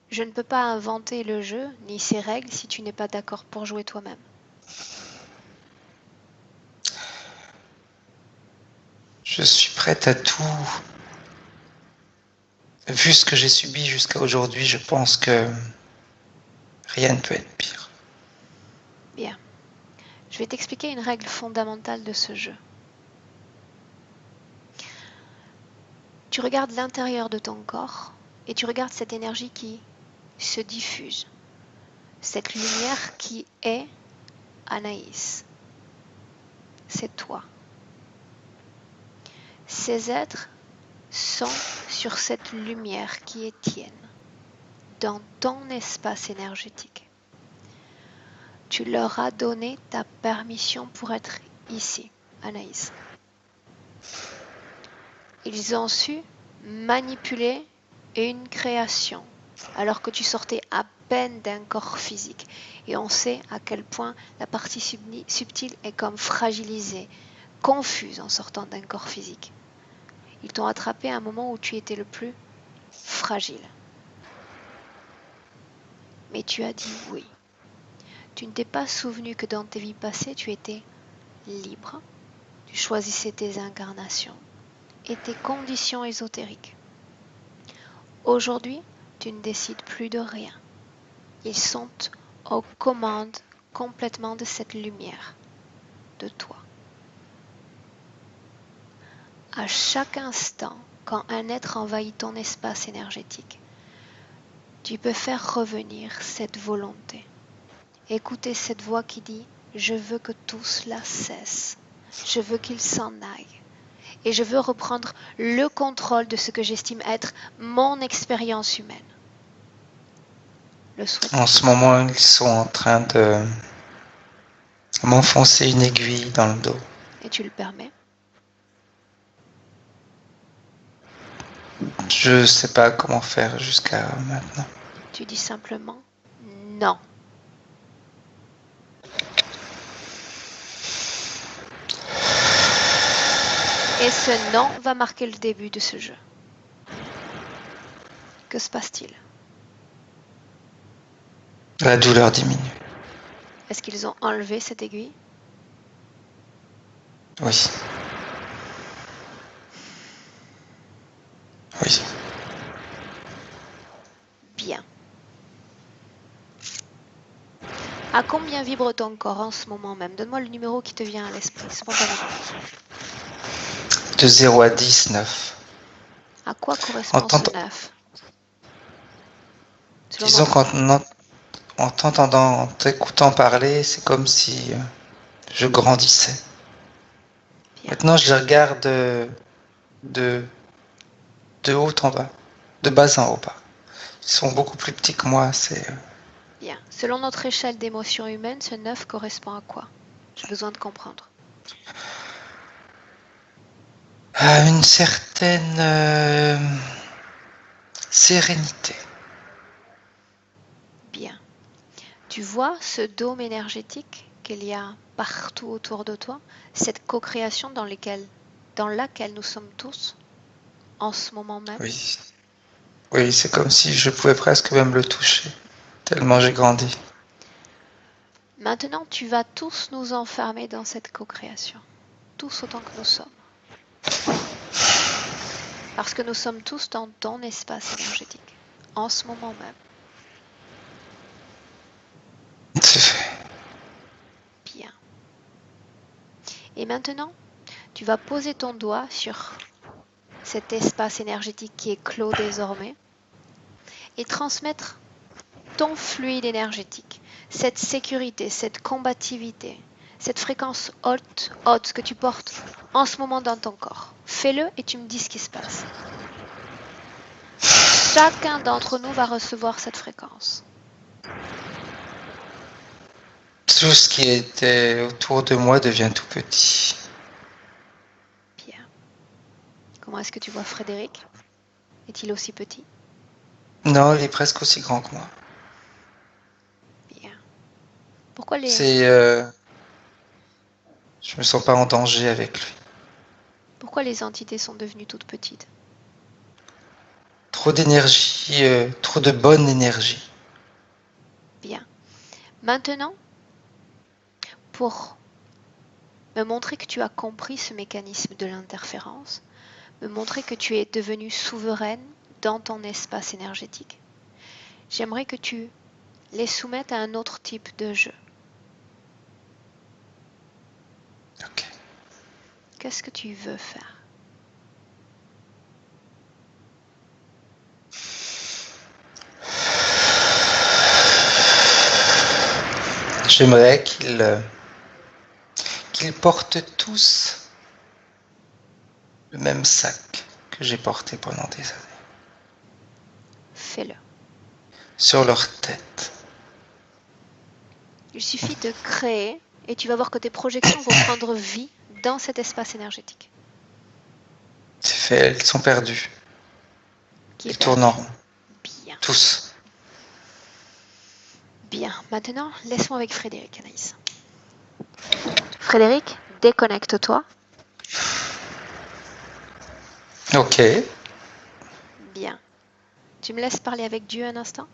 Je ne peux pas inventer le jeu ni ses règles si tu n'es pas d'accord pour jouer toi-même. Je suis prête à tout. Vu ce que j'ai subi jusqu'à aujourd'hui, je pense que rien ne peut être pire. Bien. Je vais t'expliquer une règle fondamentale de ce jeu. Tu regardes l'intérieur de ton corps et tu regardes cette énergie qui se diffuse. Cette lumière qui est Anaïs. C'est toi. Ces êtres sont sur cette lumière qui est tienne, dans ton espace énergétique. Tu leur as donné ta permission pour être ici, Anaïs. Ils ont su manipuler une création alors que tu sortais à peine d'un corps physique. Et on sait à quel point la partie subtile est comme fragilisée, confuse en sortant d'un corps physique. Ils t'ont attrapé à un moment où tu étais le plus fragile. Mais tu as dit oui. Tu ne t'es pas souvenu que dans tes vies passées, tu étais libre. Tu choisissais tes incarnations et tes conditions ésotériques. Aujourd'hui, tu ne décides plus de rien. Ils sont aux commandes complètement de cette lumière, de toi. À chaque instant, quand un être envahit ton espace énergétique, tu peux faire revenir cette volonté. Écoutez cette voix qui dit « Je veux que tout cela cesse. Je veux qu'il s'en aille. Et je veux reprendre le contrôle de ce que j'estime être mon expérience humaine. » Le souhait. En ce moment, ils sont en train de m'enfoncer une aiguille dans le dos. Et tu le permets. Je sais pas comment faire jusqu'à maintenant. Tu dis simplement non. Et ce non va marquer le début de ce jeu. Que se passe-t-il? La douleur diminue. Est-ce qu'ils ont enlevé cette aiguille? Oui. Oui. Bien. À combien vibre ton corps en ce moment même? Donne-moi le numéro qui te vient à l'esprit spontanément. De 0 à 10, 9. À quoi correspond ce 9? Disons en t'entendant, en t'écoutant parler, c'est comme si je grandissais. Bien. Maintenant, je les regarde de haut en bas, de bas en haut. Ils sont beaucoup plus petits que moi. Bien. Selon notre échelle d'émotion humaine, ce 9 correspond à quoi? J'ai besoin de comprendre. À une certaine sérénité. Bien. Tu vois ce dôme énergétique qu'il y a partout autour de toi, cette co-création dans laquelle nous sommes tous en ce moment même? Oui. Oui, c'est comme si je pouvais presque même le toucher, tellement j'ai grandi. Maintenant, tu vas tous nous enfermer dans cette co-création, tous autant que nous sommes. Parce que nous sommes tous dans ton espace énergétique, en ce moment même. C'est fait. Bien. Et maintenant, tu vas poser ton doigt sur cet espace énergétique qui est clos désormais et transmettre ton fluide énergétique, cette sécurité, cette combativité, cette fréquence haute que tu portes en ce moment dans ton corps. Fais-le et tu me dis ce qui se passe. Chacun d'entre nous va recevoir cette fréquence. Tout ce qui était autour de moi devient tout petit. Bien. Comment est-ce que tu vois Frédéric? Est-il aussi petit? Non, il est presque aussi grand que moi. Bien. Pourquoi les... Je me sens pas en danger avec lui. Pourquoi les entités sont devenues toutes petites? Trop d'énergie, trop de bonne énergie. Bien. Maintenant, pour me montrer que tu as compris ce mécanisme de l'interférence, me montrer que tu es devenue souveraine dans ton espace énergétique, j'aimerais que tu les soumettes à un autre type de jeu. Ok. Qu'est-ce que tu veux faire? J'aimerais qu'ils portent tous le même sac que j'ai porté pendant des années. Fais-le. Sur leur tête. Il suffit de créer et tu vas voir que tes projections vont prendre vie dans cet espace énergétique. C'est fait, ils sont perdus. Qui est Ils tournent en perdu. rond. Bien. Tous. Bien. Maintenant, laisse-moi avec Frédéric, Anaïs. Frédéric, déconnecte-toi. Ok. Bien. Tu me laisses parler avec Dieu un instant?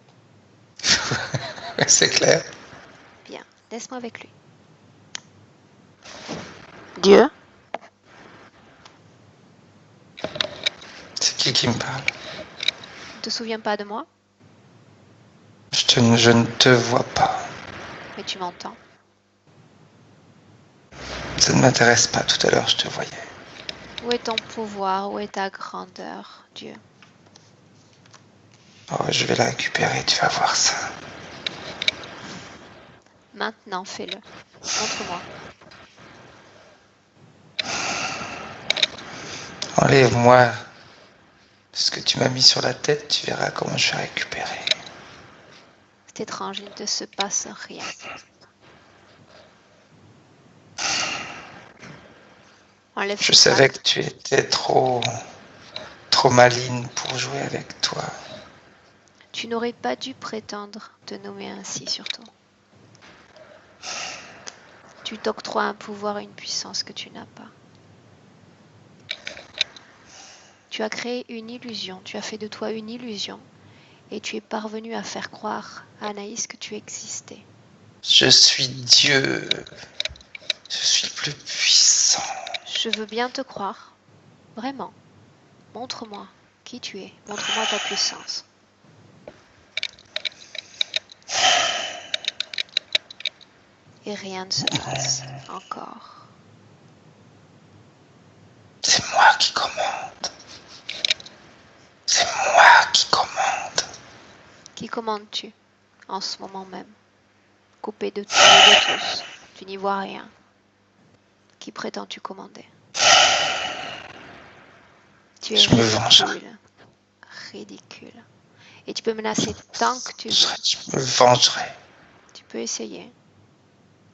C'est clair. Bien. Laisse-moi avec lui. Dieu? C'est qui me parle? Tu ne te souviens pas de moi? Je ne te vois pas. Mais tu m'entends. Ça ne m'intéresse pas. Tout à l'heure, je te voyais. Où est ton pouvoir? Où est ta grandeur, Dieu? Oh, je vais la récupérer, tu vas voir ça. Maintenant, fais-le. Montre-moi. Enlève-moi ce que tu m'as mis sur la tête, tu verras comment je vais récupérer. C'est étrange, il ne se passe rien. Je savais que tu étais trop trop maline pour jouer avec toi. Tu n'aurais pas dû prétendre te nommer ainsi, surtout. Tu t'octroies un pouvoir et une puissance que tu n'as pas. Tu as créé une illusion, tu as fait de toi une illusion, et tu es parvenu à faire croire à Anaïs que tu existais. Je suis Dieu. Je suis le plus puissant. Je veux bien te croire, vraiment. Montre-moi qui tu es, montre-moi ta puissance. Et rien ne se passe encore. C'est moi qui commande. C'est moi qui commande. Qui commandes-tu en ce moment même? Coupé de tout et de tous, tu n'y vois rien. Qui prétends-tu commander? Tu es Je me vengerai. ridicule. Ridicule. Et tu peux menacer tant que tu veux. Je me vengerai. Tu peux essayer.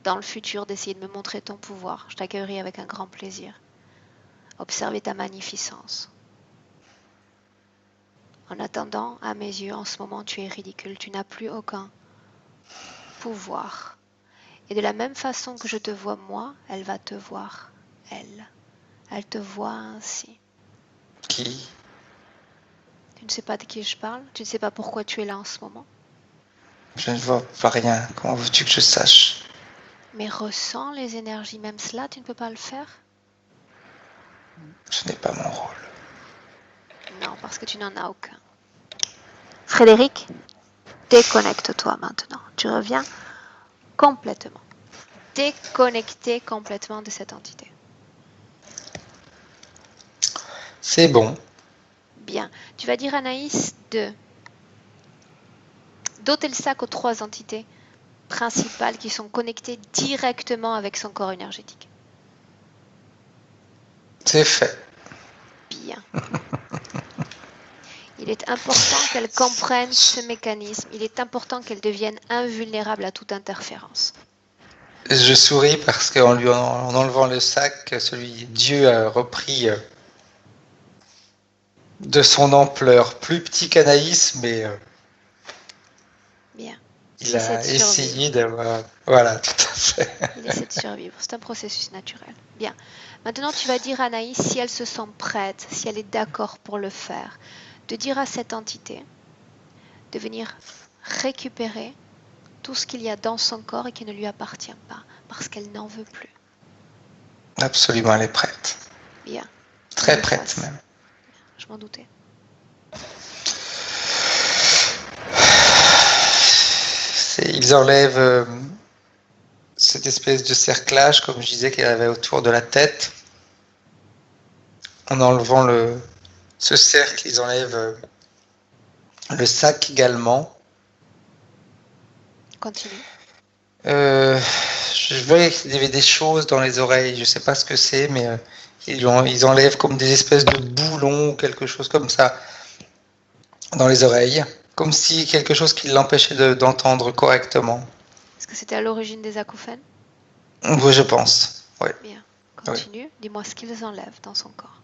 Dans le futur, d'essayer de me montrer ton pouvoir. Je t'accueillerai avec un grand plaisir. Observer ta magnificence. En attendant, à mes yeux, en ce moment, tu es ridicule. Tu n'as plus aucun pouvoir. Et de la même façon que je te vois moi, elle va te voir, elle. Elle te voit ainsi. Qui? Tu ne sais pas de qui je parle? Tu ne sais pas pourquoi tu es là en ce moment? Je ne vois pas rien. Comment veux-tu que je sache? Mais ressens les énergies, même cela, tu ne peux pas le faire? Ce n'est pas mon rôle. Non, parce que tu n'en as aucun. Frédéric, déconnecte-toi maintenant. Tu reviens complètement. Déconnecté complètement de cette entité. C'est bon. Bien. Tu vas dire à Anaïs de doter le sac aux 3 entités principales qui sont connectées directement avec son corps énergétique. C'est fait. Bien. Il est important qu'elle comprenne ce mécanisme. Il est important qu'elle devienne invulnérable à toute interférence. Je souris parce qu'en en enlevant le sac, Dieu a repris de son ampleur. Plus petit qu'Anaïs, mais Bien. il a essayé d'avoir... Voilà, tout à fait. Il essaie de survivre. C'est un processus naturel. Bien. Maintenant, tu vas dire à Anaïs, si elle se sent prête, si elle est d'accord pour le faire, de dire à cette entité de venir récupérer tout ce qu'il y a dans son corps et qui ne lui appartient pas, parce qu'elle n'en veut plus. Absolument, elle est prête. Bien. Très prête même. Je m'en doutais. Ils enlèvent cette espèce de cerclage, comme je disais, qu'elle avait autour de la tête. En enlevant ce cercle, ils enlèvent le sac également. Continue. Je voyais qu'il y avait des choses dans les oreilles, je ne sais pas ce que c'est, mais ils enlèvent comme des espèces de boulons ou quelque chose comme ça dans les oreilles, comme si quelque chose qui l'empêchait d'entendre correctement. Est-ce que c'était à l'origine des acouphènes? Oui, je pense. Oui. Bien. Continue. Oui. Dis-moi ce qu'ils enlèvent dans son corps.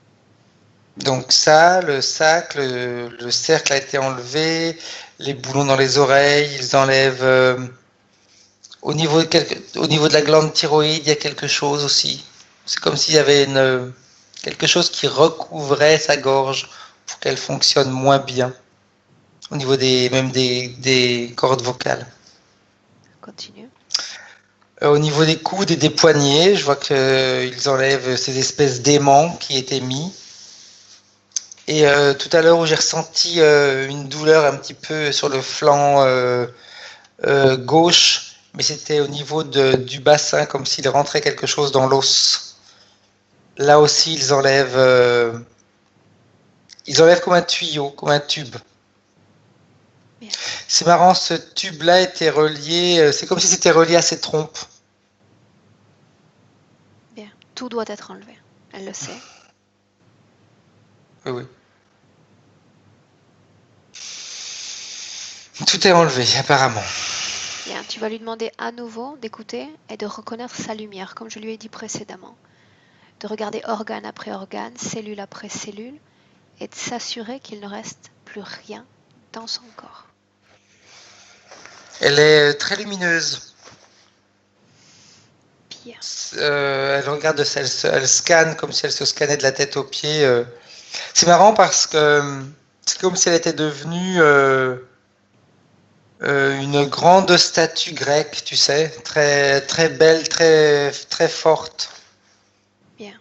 Donc ça, le sac, le cercle a été enlevé, les boulons dans les oreilles, ils enlèvent... au niveau de la glande thyroïde, il y a quelque chose aussi. C'est comme s'il y avait quelque chose qui recouvrait sa gorge pour qu'elle fonctionne moins bien. Au niveau des cordes vocales. Continue. Au niveau des coudes et des poignets, je vois qu'ils enlèvent ces espèces d'aimants qui étaient mis. Et tout à l'heure où j'ai ressenti une douleur un petit peu sur le flanc gauche, mais c'était au niveau du bassin, comme s'il rentrait quelque chose dans l'os. Là aussi, ils enlèvent comme un tuyau, comme un tube. Bien. C'est marrant, ce tube-là était relié, c'est comme si c'était relié à ses trompes. Bien, tout doit être enlevé, elle le sait. Oui, oui. Tout est enlevé, apparemment. Bien, tu vas lui demander à nouveau d'écouter et de reconnaître sa lumière, comme je lui ai dit précédemment. De regarder organe après organe, cellule après cellule, et de s'assurer qu'il ne reste plus rien dans son corps. Elle est très lumineuse. Bien. Elle regarde, elle scanne comme si elle se scannait de la tête aux pieds. C'est marrant parce que c'est comme si elle était devenue une grande statue grecque, tu sais, très, très belle, très, très forte. Bien.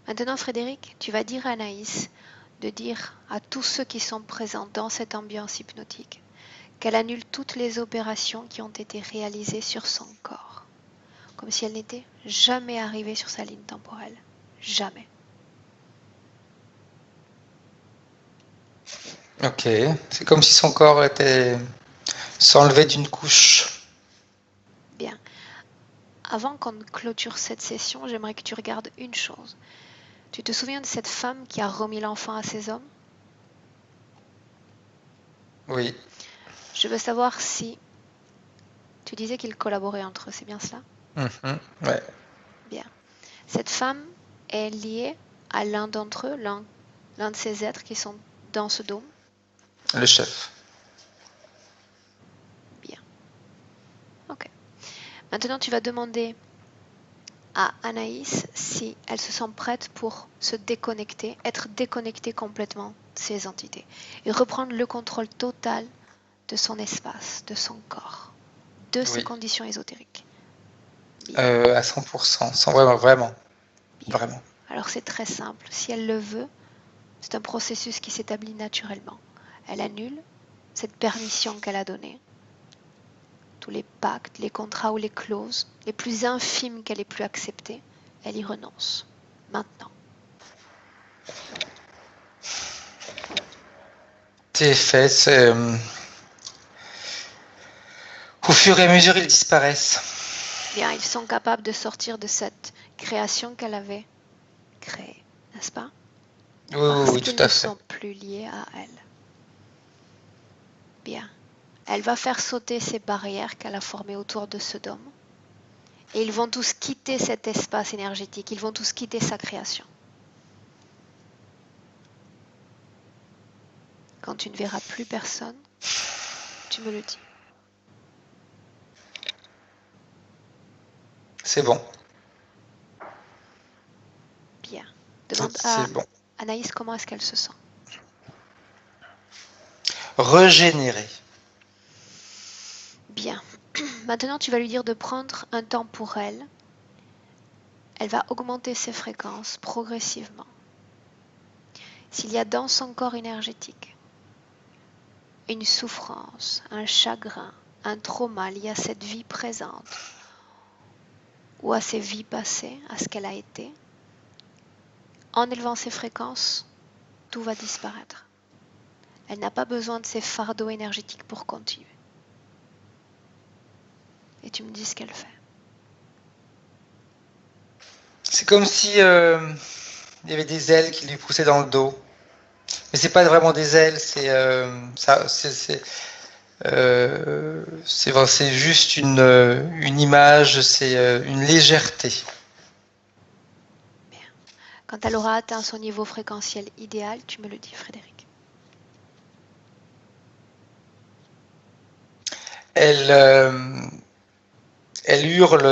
Maintenant, Frédéric, tu vas dire à Anaïs de dire à tous ceux qui sont présents dans cette ambiance hypnotique qu'elle annule toutes les opérations qui ont été réalisées sur son corps, comme si elle n'était jamais arrivée sur sa ligne temporelle. Jamais. Ok, c'est comme si son corps était s'enlevait d'une couche. Bien. Avant qu'on clôture cette session, j'aimerais que tu regardes une chose. Tu te souviens de cette femme qui a remis l'enfant à ses hommes? Oui, Je veux savoir si... Tu disais qu'ils collaboraient entre eux, c'est bien cela? ouais, Bien. Cette femme est liée à l'un d'entre eux, l'un de ces êtres qui sont dans ce dôme? le chef. Bien. Ok. Maintenant, tu vas demander à Anaïs si elle se sent prête pour se déconnecter, être déconnectée complètement de ces entités et reprendre le contrôle total de son espace, de son corps, de ses Oui, conditions ésotériques. à 100%, vraiment, vraiment, Bien. vraiment. Alors c'est très simple. Si elle le veut, c'est un processus qui s'établit naturellement. Elle annule cette permission qu'elle a donnée. Tous les pactes, les contrats ou les clauses, les plus infimes qu'elle ait pu accepter, elle y renonce. Maintenant. C'est fait, au fur et à mesure, ils disparaissent. Bien, ils sont capables de sortir de cette création qu'elle avait créée, n'est-ce pas? Oui, oui, Parce oui, qu'ils tout à ne fait. sont plus liés à elle. Bien. Elle va faire sauter ces barrières qu'elle a formées autour de ce dôme. Et ils vont tous quitter cet espace énergétique. Ils vont tous quitter sa création. Quand tu ne verras plus personne, tu me le dis. C'est bon, Bien. Demande à c'est bon. Anaïs comment est-ce qu'elle se sent. Régénérer. Bien. Maintenant, tu vas lui dire de prendre un temps pour elle. Elle va augmenter ses fréquences progressivement. S'il y a dans son corps énergétique une souffrance, un chagrin, un trauma lié à cette vie présente ou à ses vies passées, à ce qu'elle a été, en élevant ses fréquences, tout va disparaître. Elle n'a pas besoin de ces fardeaux énergétiques pour continuer. Et tu me dis ce qu'elle fait. C'est comme si il y avait des ailes qui lui poussaient dans le dos. Mais c'est pas vraiment des ailes, c'est juste une image, c'est une légèreté. Bien. Quand elle aura atteint son niveau fréquentiel idéal, tu me le dis, Frédéric. Elle, elle hurle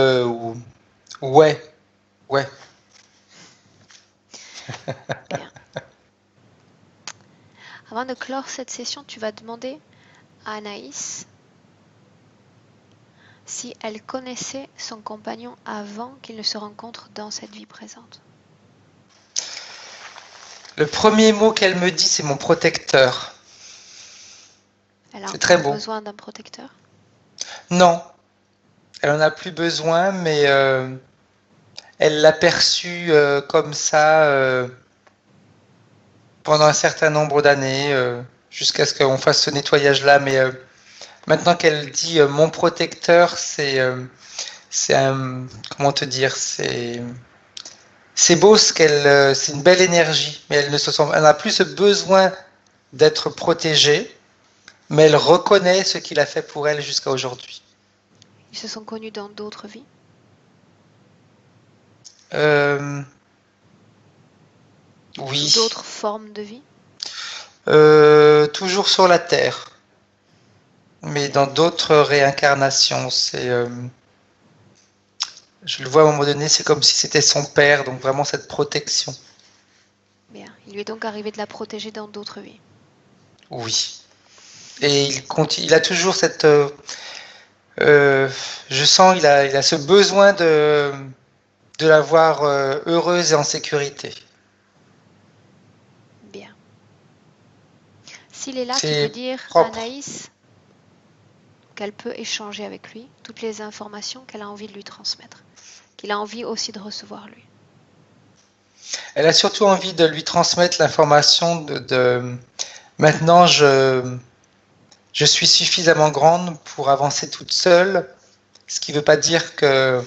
ouais, ouais. Bien. Avant de clore cette session, tu vas demander à Anaïs si elle connaissait son compagnon avant qu'il ne se rencontre dans cette vie présente. Le premier mot qu'elle me dit, c'est mon protecteur. Elle a C'est très encore beau. besoin d'un protecteur? Non, elle en a plus besoin, mais elle l'a perçu comme ça pendant un certain nombre d'années, jusqu'à ce qu'on fasse ce nettoyage-là. Mais maintenant qu'elle dit mon protecteur, c'est un, comment te dire, c'est beau c'est une belle énergie, mais elle n'a plus ce besoin d'être protégée, mais elle reconnaît ce qu'il a fait pour elle jusqu'à aujourd'hui. Ils se sont connus dans d'autres vies? Euh, sous Oui. d'autres formes de vie? Toujours sur la Terre, mais dans d'autres réincarnations. Je le vois à un moment donné, c'est comme si c'était son père, donc vraiment cette protection. Bien. Il lui est donc arrivé de la protéger dans d'autres vies. Oui. Et il a toujours je sens, il a ce besoin de la voir heureuse et en sécurité. Bien. S'il est là, tu peux C'est dire à propre. Anaïs qu'elle peut échanger avec lui toutes les informations qu'elle a envie de lui transmettre, qu'il a envie aussi de recevoir lui. Elle a surtout envie de lui transmettre l'information maintenant je suis suffisamment grande pour avancer toute seule, ce qui ne veut pas dire que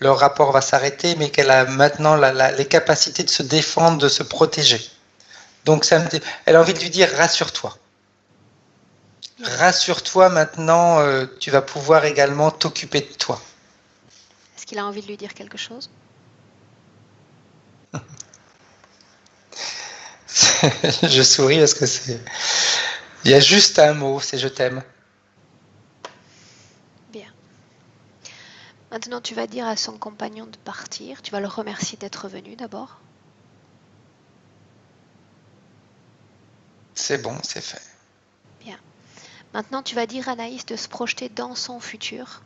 leur rapport va s'arrêter, mais qu'elle a maintenant les capacités de se défendre, de se protéger. Donc elle a envie de lui dire rassure-toi. Rassure-toi maintenant, tu vas pouvoir également t'occuper de toi. Est-ce qu'il a envie de lui dire quelque chose? Je souris parce que il y a juste un mot, c'est je t'aime. Bien. Maintenant, tu vas dire à son compagnon de partir. Tu vas le remercier d'être venu d'abord. C'est bon, c'est fait. Bien. Maintenant, tu vas dire à Anaïs de se projeter dans son futur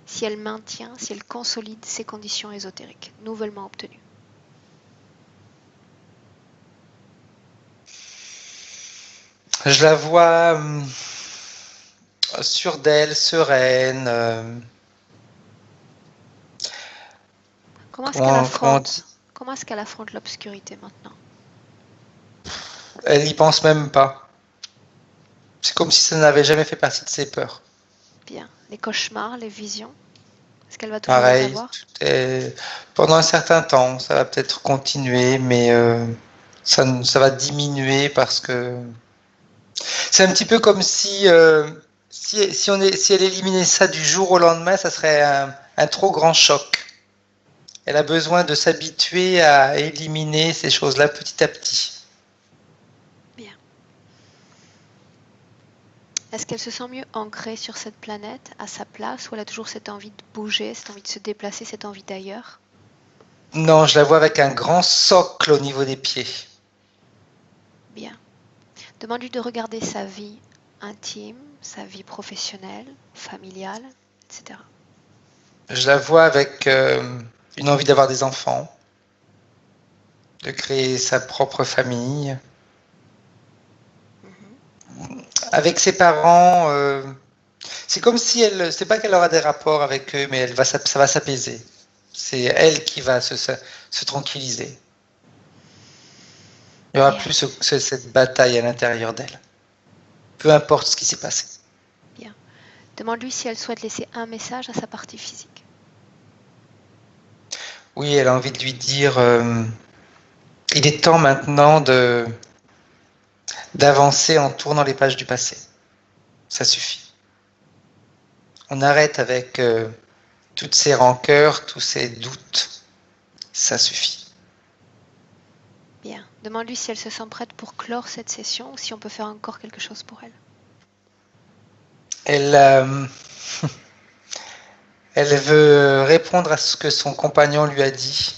si elle maintient, si elle consolide ses conditions ésotériques nouvellement obtenues. Je la vois sûre d'elle, sereine. Comment est-ce qu'elle Comment affronte, comment est-ce qu'elle affronte l'obscurité maintenant? elle n'y pense même pas. C'est comme si ça n'avait jamais fait partie de ses peurs. Bien. Les cauchemars, les visions, est-ce qu'elle va toujours les Pareil, avoir? pendant un certain temps, ça va peut-être continuer, mais ça va diminuer parce que c'est un petit peu comme si elle éliminait ça du jour au lendemain, ça serait un trop grand choc. Elle a besoin de s'habituer à éliminer ces choses-là petit à petit. Bien. Est-ce qu'elle se sent mieux ancrée sur cette planète, à sa place, ou elle a toujours cette envie de bouger, cette envie de se déplacer, cette envie d'ailleurs? Non, je la vois avec un grand socle au niveau des pieds. Bien. Demande-lui de regarder sa vie intime, sa vie professionnelle, familiale, etc. Je la vois avec une envie d'avoir des enfants, de créer sa propre famille. Avec ses parents, c'est comme si c'est pas qu'elle aura des rapports avec eux, mais ça va s'apaiser. C'est elle qui va se tranquilliser. Il n'y aura Bien. plus cette bataille à l'intérieur d'elle. Peu importe ce qui s'est passé. Bien. Demande-lui si elle souhaite laisser un message à sa partie physique. Oui, elle a envie de lui dire, il est temps maintenant d'avancer en tournant les pages du passé. Ça suffit. On arrête avec toutes ces rancœurs, tous ces doutes. Ça suffit. Bien. Demande-lui si elle se sent prête pour clore cette session ou si on peut faire encore quelque chose pour elle. Elle veut répondre à ce que son compagnon lui a dit.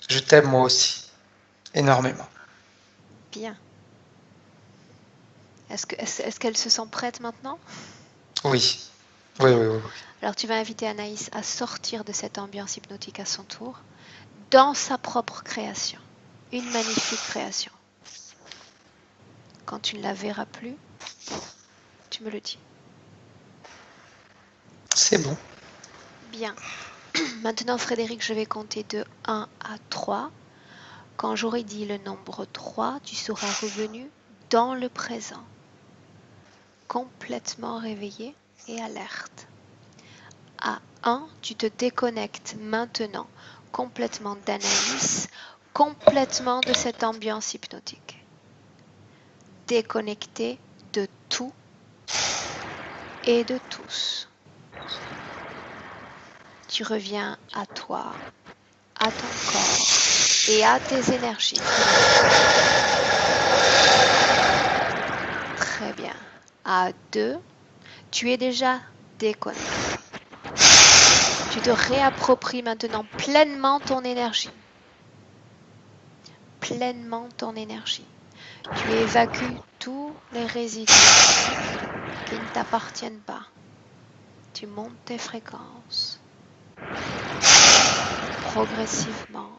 Je t'aime moi aussi, énormément. Bien. Est-ce qu'elle se sent prête maintenant? Oui. Oui. Alors tu vas inviter Anaïs à sortir de cette ambiance hypnotique à son tour, dans sa propre création. Une magnifique création. Quand tu ne la verras plus, tu me le dis. C'est bon. Bien. Maintenant, Frédéric, je vais compter de 1 à 3. Quand j'aurai dit le nombre 3, tu seras revenu dans le présent, complètement réveillé et alerte. À 1, tu te déconnectes maintenant complètement d'Anaïs, complètement de cette ambiance hypnotique. Déconnecté de tout et de tous. Tu reviens à toi, à ton corps, et à tes énergies. Très bien. À 2, tu es déjà déconnecté. Tu te réappropries maintenant pleinement ton énergie. Pleinement ton énergie. Tu évacues tous les résidus qui ne t'appartiennent pas. Tu montes tes fréquences progressivement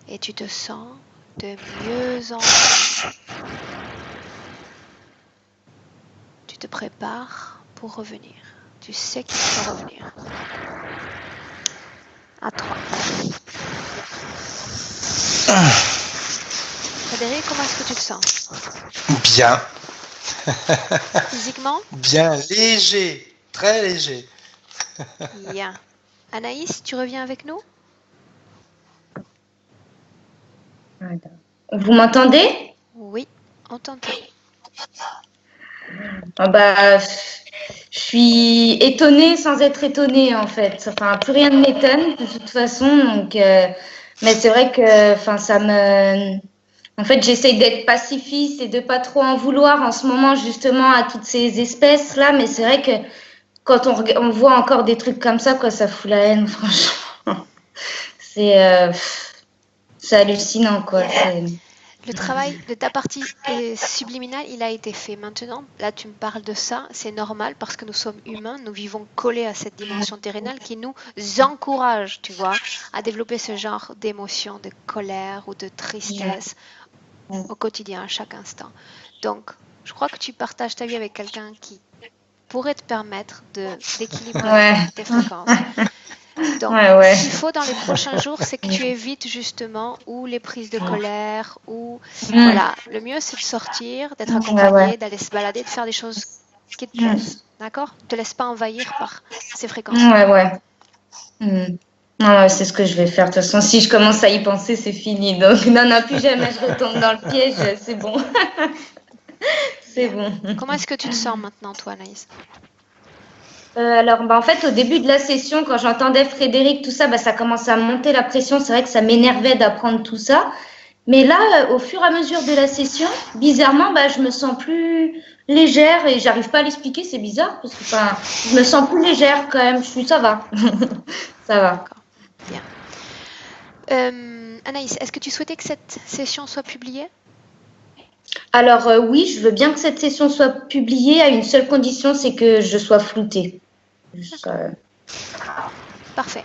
et tu te sens de mieux en mieux. Tu te prépares pour revenir. Tu sais qu'il faut revenir. À 3. Frédéric, comment est-ce que tu te sens? Bien. Physiquement? Bien léger, très léger. Bien. Anaïs, tu reviens avec nous? Vous m'entendez? Oui, on t'entend. Ah bah, je suis étonnée sans être étonnée en fait. Enfin, plus rien ne m'étonne de toute façon. Donc, mais c'est vrai que, enfin, ça me. En fait, j'essaye d'être pacifiste et de pas trop en vouloir en ce moment justement à toutes ces espèces là. Mais c'est vrai que quand on voit encore des trucs comme ça, quoi, ça fout la haine, franchement. C'est hallucinant, quoi. Le travail de ta partie subliminale, il a été fait. Maintenant, là, tu me parles de ça, c'est normal parce que nous sommes humains, nous vivons collés à cette dimension terrénale qui nous encourage, tu vois, à développer ce genre d'émotions, de colère ou de tristesse au quotidien, à chaque instant. Donc, je crois que tu partages ta vie avec quelqu'un qui pourrait te permettre d'équilibrer tes fréquences. Donc, ce qu'il faut dans les prochains jours, c'est que tu évites justement ou les prises de colère ou voilà. Le mieux, c'est de sortir, d'être accompagné, d'aller se balader, de faire des choses qui te plaisent. D'accord? Ne te laisse pas envahir par ces fréquences. Non, c'est ce que je vais faire. De toute façon, si je commence à y penser, c'est fini. Donc, non, plus jamais je retombe dans le piège. C'est bon. C'est bon. Comment est-ce que tu te sens maintenant, toi, Anaïs? Alors, en fait, au début de la session, quand j'entendais Frédéric, tout ça, ça commençait à me monter la pression. C'est vrai que ça m'énervait d'apprendre tout ça. Mais là, au fur et à mesure de la session, bizarrement, je me sens plus légère et j'arrive pas à l'expliquer. C'est bizarre parce que, je me sens plus légère quand même. Ça va. Ça va. D'accord. Bien. Anaïs, est-ce que tu souhaitais que cette session soit publiée? Alors oui, je veux bien que cette session soit publiée à une seule condition, c'est que je sois floutée. Parfait.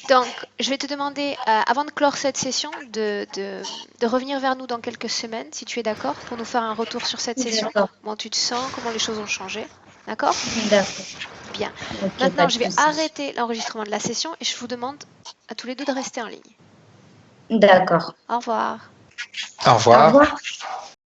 Donc, je vais te demander, avant de clore cette session, de revenir vers nous dans quelques semaines, si tu es d'accord, pour nous faire un retour sur cette session. Comment tu te sens, comment les choses ont changé. D'accord? D'accord. Bien. Okay, maintenant, je vais arrêter l'enregistrement de la session et je vous demande à tous les deux de rester en ligne. D'accord. Au revoir. Au revoir. Au revoir.